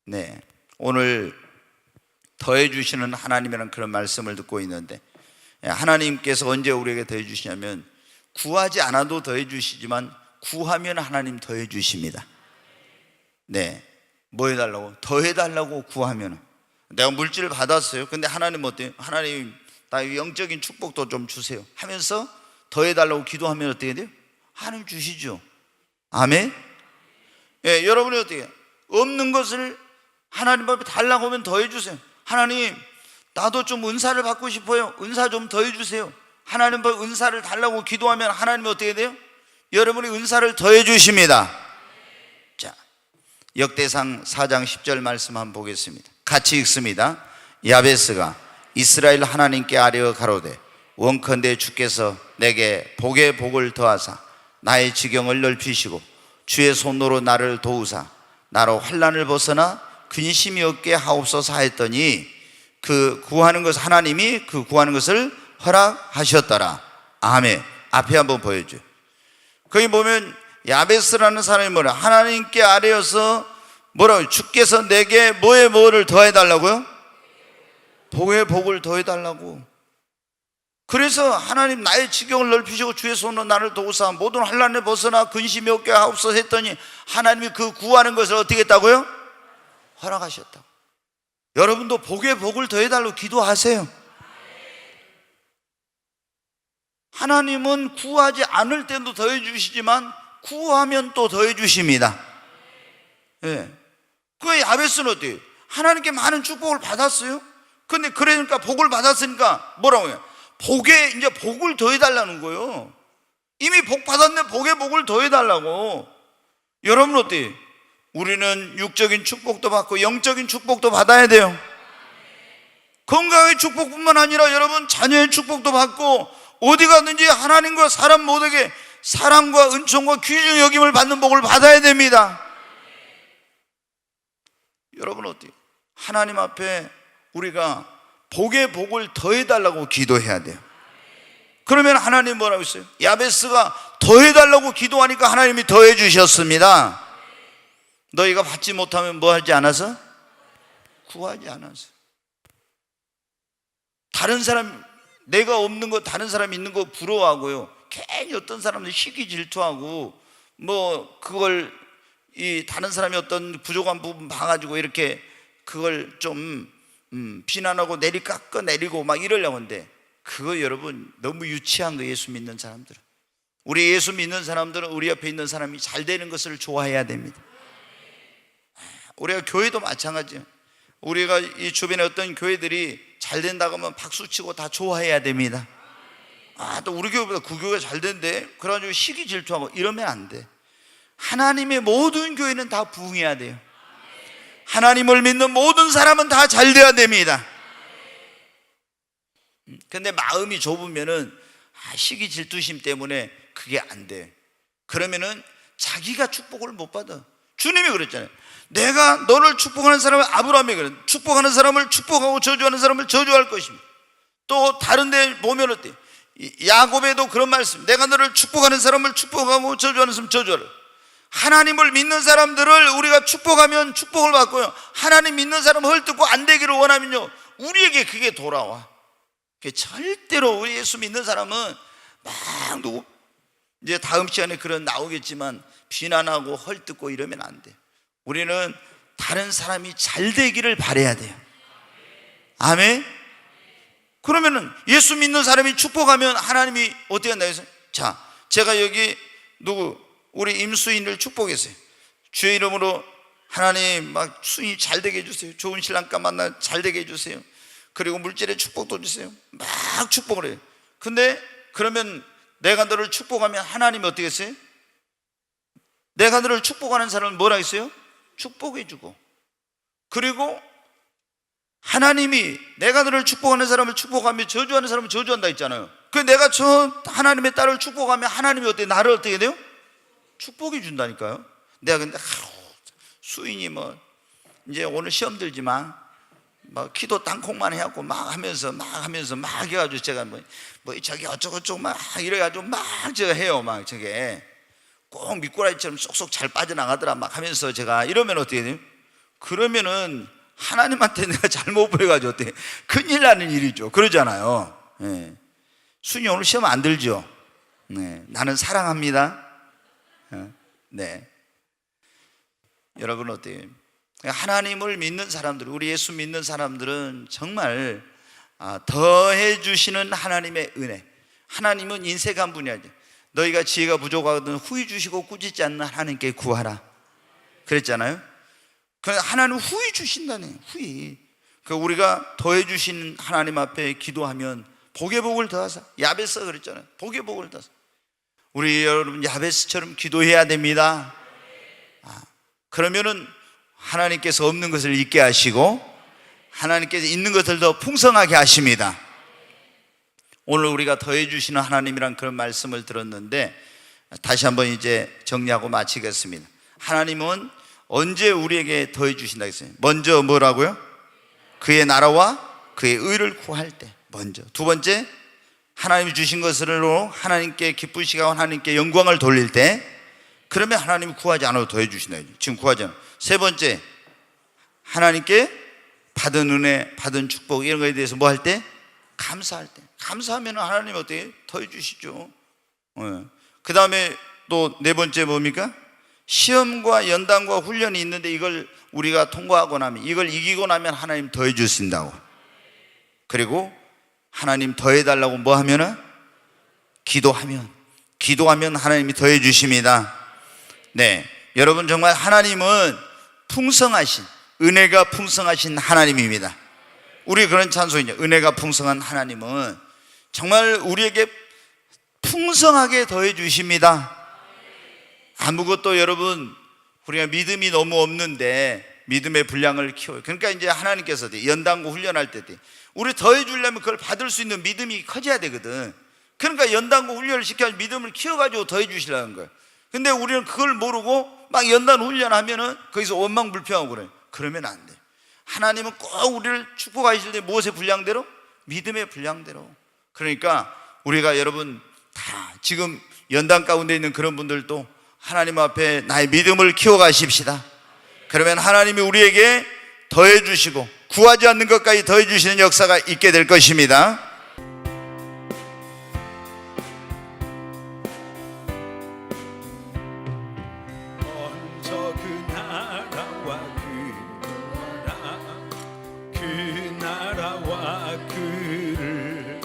네, 오늘 더해 주시는 하나님이라는 그런 말씀을 듣고 있는데, 하나님께서 언제 우리에게 더해 주시냐면 구하지 않아도 더해 주시지만 구하면 하나님 더해 주십니다. 네, 뭐 해달라고? 더해 달라고 구하면. 내가 물질을 받았어요. 근데 하나님 어때요? 하나님 나 영적인 축복도 좀 주세요 하면서 더해 달라고 기도하면 어떻게 돼요? 하나님 주시죠. 아멘. 예, 여러분이 어떻게 해요? 없는 것을 하나님 앞에 달라고 하면 더해 주세요. 하나님 나도 좀 은사를 받고 싶어요. 은사 좀 더해 주세요. 하나님 앞에 은사를 달라고 기도하면 하나님이 어떻게 돼요? 여러분이 은사를 더해 주십니다. 자, 역대상 4장 10절 말씀 한번 보겠습니다. 같이 읽습니다. 야베스가 이스라엘 하나님께 아뢰어 가로되 원컨대 주께서 내게 복의 복을 더하사 나의 지경을 넓히시고 주의 손으로 나를 도우사 나로 환난을 벗어나 근심이 없게 하옵소서 하였더니 그 구하는 것, 하나님이 그 구하는 것을 허락하셨더라. 아멘. 앞에 한번 보여줘요. 거기 보면 야베스라는 사람이 뭐라? 하나님께 아뢰어서 뭐라고? 주께서 내게 뭐를 더해달라고요? 복의 복을 더해달라고. 그래서 하나님 나의 지경을 넓히시고 주의 손으로 나를 도우사 모든 환난에 벗어나 근심이 없게 하옵소서 했더니 하나님이 그 구하는 것을 어떻게 했다고요? 허락하셨다. 여러분도 복의 복을 더해달라고 기도하세요. 하나님은 구하지 않을 때도 더해 주시지만 구하면 또 더해 주십니다. 예. 그 야베스는 어때요? 하나님께 많은 축복을 받았어요. 근데 그러니까 복을 받았으니까 뭐라고 해요? 복에 이제 복을 더해달라는 거예요. 이미 복 받았는데 복의 복을 더해달라고. 여러분 어때요? 우리는 육적인 축복도 받고 영적인 축복도 받아야 돼요. 건강의 축복뿐만 아니라 여러분 자녀의 축복도 받고 어디 가든지 하나님과 사람 모두에게 사랑과 은총과 귀중 여김을 받는 복을 받아야 됩니다. 여러분 어때요? 하나님 앞에 우리가 복의 복을 더해달라고 기도해야 돼요. 그러면 하나님 뭐라고 했어요? 야베스가 더해달라고 기도하니까 하나님이 더해 주셨습니다. 너희가 받지 못하면 뭐 하지 않아서? 구하지 않아서. 다른 사람, 내가 없는 거 다른 사람 있는 거 부러워하고요, 괜히 어떤 사람들 시기 질투하고 뭐 그걸 이 다른 사람이 어떤 부족한 부분 봐가지고 이렇게 그걸 좀 비난하고 깎아 내리고 막 이러려고 하는데, 그거 여러분 너무 유치한 거. 예수 믿는 사람들은, 우리 예수 믿는 사람들은 우리 옆에 있는 사람이 잘 되는 것을 좋아해야 됩니다. 우리가 교회도 마찬가지예요. 우리가 이 주변에 어떤 교회들이 잘 된다고 하면 박수치고 다 좋아해야 됩니다. 또 우리 교회보다 그 교회가 잘 된대, 그래가지고 시기 질투하고 이러면 안 돼. 하나님의 모든 교회는 다 부흥해야 돼요. 하나님을 믿는 모든 사람은 다 잘 돼야 됩니다. 근데 마음이 좁으면은 시기 질투심 때문에 그게 안 돼. 그러면은 자기가 축복을 못 받아. 주님이 그랬잖아요. 내가 너를 축복하는 사람을, 아브라함이 그래, 축복하는 사람을 축복하고 저주하는 사람을 저주할 것입니다. 또 다른 데 보면 어때? 야곱에도 그런 말씀, 내가 너를 축복하는 사람을 축복하고 저주하는 사람을 저주하라. 하나님을 믿는 사람들을 우리가 축복하면 축복을 받고요, 하나님 믿는 사람을 헐뜯고 안 되기를 원하면요, 우리에게 그게 돌아와. 절대로 우리 예수 믿는 사람은 막 누구, 이제 다음 시간에 그런 나오겠지만 비난하고 헐뜯고 이러면 안 돼. 우리는 다른 사람이 잘 되기를 바라야 돼요. 아멘. 그러면은 예수 믿는 사람이 축복하면 하나님이 어떻게 한다 해서, 자, 제가 여기 우리 임수인을 축복했어요. 주의 이름으로 하나님 막 수인이 잘 되게 해주세요. 좋은 신랑감 만나 잘 되게 해주세요. 그리고 물질의 축복도 주세요. 막 축복을 해요. 근데 그러면 내가 너를 축복하면 하나님이 어떻게 했어요? 내가 너를 축복하는 사람을 뭐라 했어요? 축복해 주고, 그리고 하나님이 내가 너를 축복하는 사람을 축복하며 저주하는 사람을 저주한다 했잖아요. 그 내가 저 하나님의 딸을 축복하면 하나님이 어떻게, 나를 어떻게 돼요? 축복해 준다니까요. 내가 근데 수인이 뭐 이제 오늘 시험 들지만 막 기도 땅콩만 해갖고 막 하면서 해가지고 제가 뭐 저기 어쩌고저쩌고 막 이래가지고 막 제가 해요. 막 저게 꼭 미꾸라지처럼 쏙쏙 잘 빠져나가더라 막 하면서 제가 이러면 어떻게 돼요? 그러면은 하나님한테 내가 잘못 보여가지고 어떻게 큰일 나는 일이죠. 그러잖아요. 네. 순이 오늘 시험 안 들죠? 네. 나는 사랑합니다. 네. 여러분 어때요? 하나님을 믿는 사람들, 우리 예수 믿는 사람들은 정말 더해 주시는 하나님의 은혜. 하나님은 인색한 분이 아니에요. 너희가 지혜가 부족하거든 후히 주시고 꾸짖지 않는 하나님께 구하라 그랬잖아요. 하나님은 후히 주신다네. 후히. 우리가 더해 주신 하나님 앞에 기도하면 복의 복을 더하사. 야베스가 그랬잖아요. 복의 복을 더하사. 우리 여러분 야베스처럼 기도해야 됩니다. 그러면은 하나님께서 없는 것을 있게 하시고 하나님께서 있는 것을 더 풍성하게 하십니다. 오늘 우리가 더해 주시는 하나님이란 그런 말씀을 들었는데, 다시 한번 이제 정리하고 마치겠습니다. 하나님은 언제 우리에게 더해 주신다 했어요? 먼저 뭐라고요? 그의 나라와 그의 의를 구할 때 먼저. 두 번째, 하나님이 주신 것으로 하나님께 기쁘시고 하나님께 영광을 돌릴 때, 그러면 하나님이 구하지 않아도 더해 주신다. 지금 구하지 않아요. 세 번째, 하나님께 받은 은혜, 받은 축복 이런 거에 대해서 뭐 할 때? 감사할 때. 감사하면 하나님 어떻게 더해 주시죠. 그 다음에 또 네 번째 뭡니까? 시험과 연단과 훈련이 있는데 이걸 우리가 통과하고 나면, 이걸 이기고 나면 하나님 더해 주신다고. 그리고 하나님 더해 달라고 뭐 하면은? 기도하면 하나님이 더해 주십니다. 네, 여러분 정말 하나님은 풍성하신, 은혜가 풍성하신 하나님입니다. 우리 그런 찬송이죠. 은혜가 풍성한 하나님은 정말 우리에게 풍성하게 더해 주십니다. 아무것도 여러분 우리가 믿음이 너무 없는데 믿음의 분량을 키워요. 그러니까 이제 하나님께서 연단고 훈련할 때 우리 더해 주려면 그걸 받을 수 있는 믿음이 커져야 되거든. 그러니까 연단고 훈련을 시켜서 믿음을 키워가지고 더해 주시려는 거예요. 근데 우리는 그걸 모르고 막 연단 훈련하면은 거기서 원망불평하고 그래요. 그러면 안 돼. 하나님은 꼭 우리를 축복하실 때 무엇의 분량대로? 믿음의 분량대로. 그러니까 우리가 여러분 다 지금 연단 가운데 있는 그런 분들도 하나님 앞에 나의 믿음을 키워가십시다. 그러면 하나님이 우리에게 더해 주시고 구하지 않는 것까지 더해 주시는 역사가 있게 될 것입니다. 먼저 그 나라와 그 나라와 그를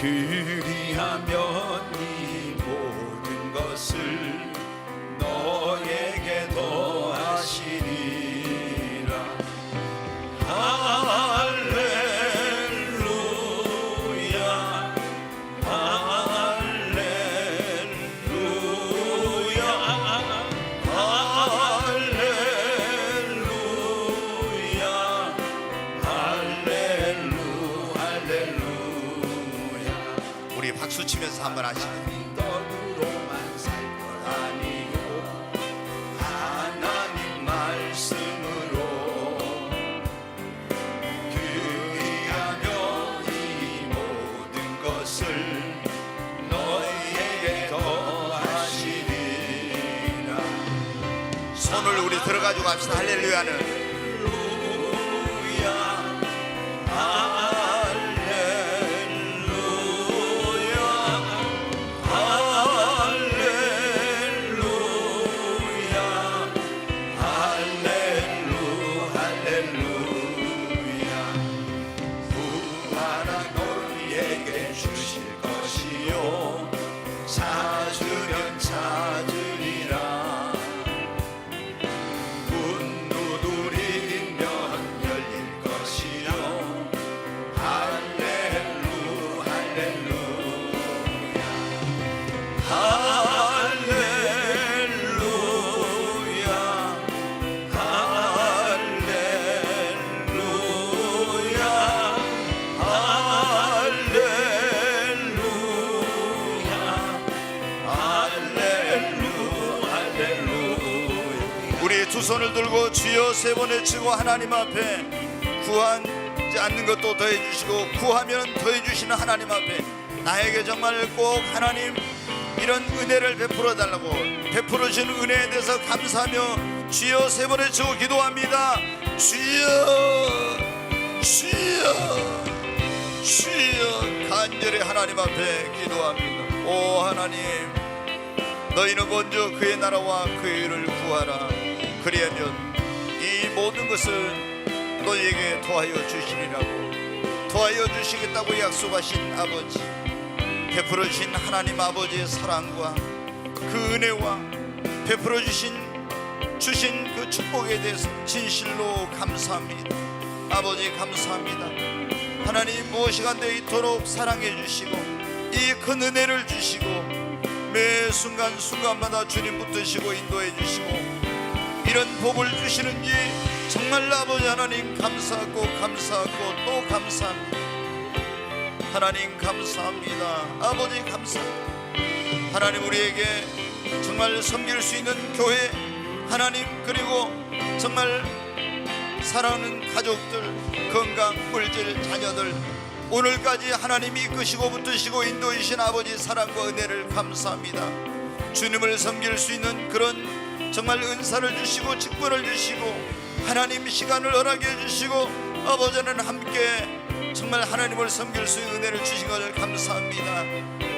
그리하면 이 모든 것을 너에게 더하시리라. 할렐루야. 한번 하시겠습니다. 떡으로만 살 것 아니요 하나님 말씀으로 그리하면 이 모든 것을 너희에게 더하시리라. 손을 우리 들어가지고 갑시다. 할렐루야는 할렐루야 할렐루야 할렐루야 부활한 너희에게 주실 것이요 찾으면 찾으리라 문 두드리면 열릴 것이요 할렐루야 할렐루야 할렐루야 할렐루야 우리 두 손을 들고 주여 세 번 외치고 하나님 앞에 구하지 않는 것도 더해 주시고 구하면 더해 주시는 하나님 앞에 나에게 정말 꼭 하나님 이런 은혜를 베풀어 달라고 베풀어 주신 은혜에 대해서 감사하며 주여 세 번 외치고 기도합니다. 주여 주여 주여 간절히 하나님 앞에 기도합니다. 오 하나님, 너희는 먼저 그의 나라와 그의 의를 구하라. 그리하면 이 모든 것을 너희에게 더하여 주시리라고, 더하여 주시겠다고 약속하신 아버지, 베풀어 주신 하나님 아버지의 사랑과 그 은혜와 베풀어 주신 그 축복에 대해서 진실로 감사합니다. 아버지 감사합니다. 하나님 무엇이간데 이토록 사랑해 주시고 이 큰 은혜를 주시고 매 순간순간마다 주님 붙드시고 인도해 주시고 이런 복을 주시는지 정말 아버지 하나님 감사하고 또 감사합니다. 하나님 감사합니다. 아버지 감사합니다. 하나님 우리에게 정말 섬길 수 있는 교회 하나님, 그리고 정말 사랑하는 가족들, 건강, 물질, 자녀들 오늘까지 하나님 이끄시고 붙드시고 인도해 주신 아버지 사랑과 은혜를 감사합니다. 주님을 섬길 수 있는 그런 정말 은사를 주시고 직분을 주시고 하나님 시간을 허락해 주시고 아버지는 함께 정말 하나님을 섬길 수 있는 은혜를 주신 것을 감사합니다.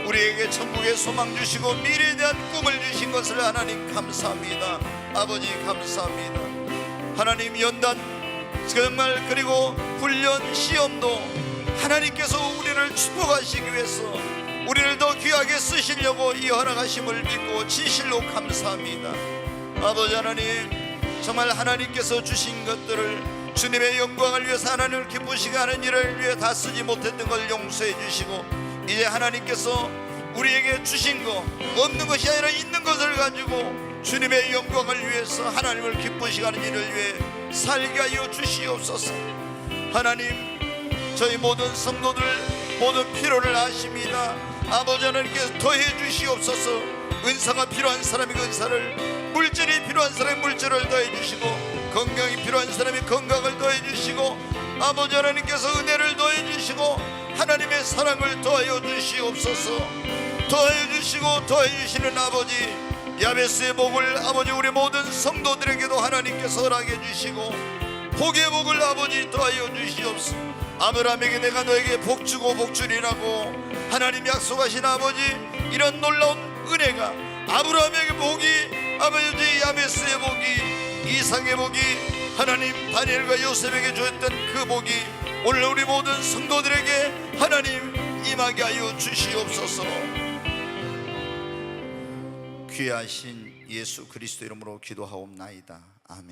우리에게 천국의 소망 주시고 미래에 대한 꿈을 주신 것을 하나님 감사합니다. 아버지 감사합니다. 하나님 연단 정말 그리고 훈련 시험도 하나님께서 우리를 축복하시기 위해서 우리를 더 귀하게 쓰시려고 이 허락하심을 믿고 진실로 감사합니다. 아버지 하나님, 정말 하나님께서 주신 것들을 주님의 영광을 위해서 하나님을 기쁘시게 하는 일을 위해 다 쓰지 못했던 걸 용서해 주시고 이제 하나님께서 우리에게 주신 것, 없는 것이 아니라 있는 것을 가지고 주님의 영광을 위해서 하나님을 기쁘시게 하는 일을 위해 살게 하여 주시옵소서. 하나님, 저희 모든 성도들 모든 필요를 아십니다. 아버지 하나님께서 더해 주시옵소서. 은사가 필요한 사람이 은사를, 물질이 필요한 사람이 물질을 더해 주시고 건강이 필요한 사람이 건강을 더해 주시고 아버지 하나님께서 은혜를 더해 주시고 하나님의 사랑을 더하여 주시옵소서. 더해 주시고 더해 주시는 아버지, 야베스의 복을 아버지 우리 모든 성도들에게도 하나님께서 허락해 주시고 복의 복을 아버지 더하여 주시옵소서. 아브라함에게 내가 너에게 복 주고 복 주리라고 하나님 약속하신 아버지, 이런 놀라운 은혜가 아브라함에게 복이 아버지 야베스의 복이 이삭의 복이 하나님 다니엘과 요셉에게 주었던 그 복이 오늘 우리 모든 성도들에게 하나님 임하게 하여 주시옵소서. 귀하신 예수 그리스도 이름으로 기도하옵나이다. 아멘.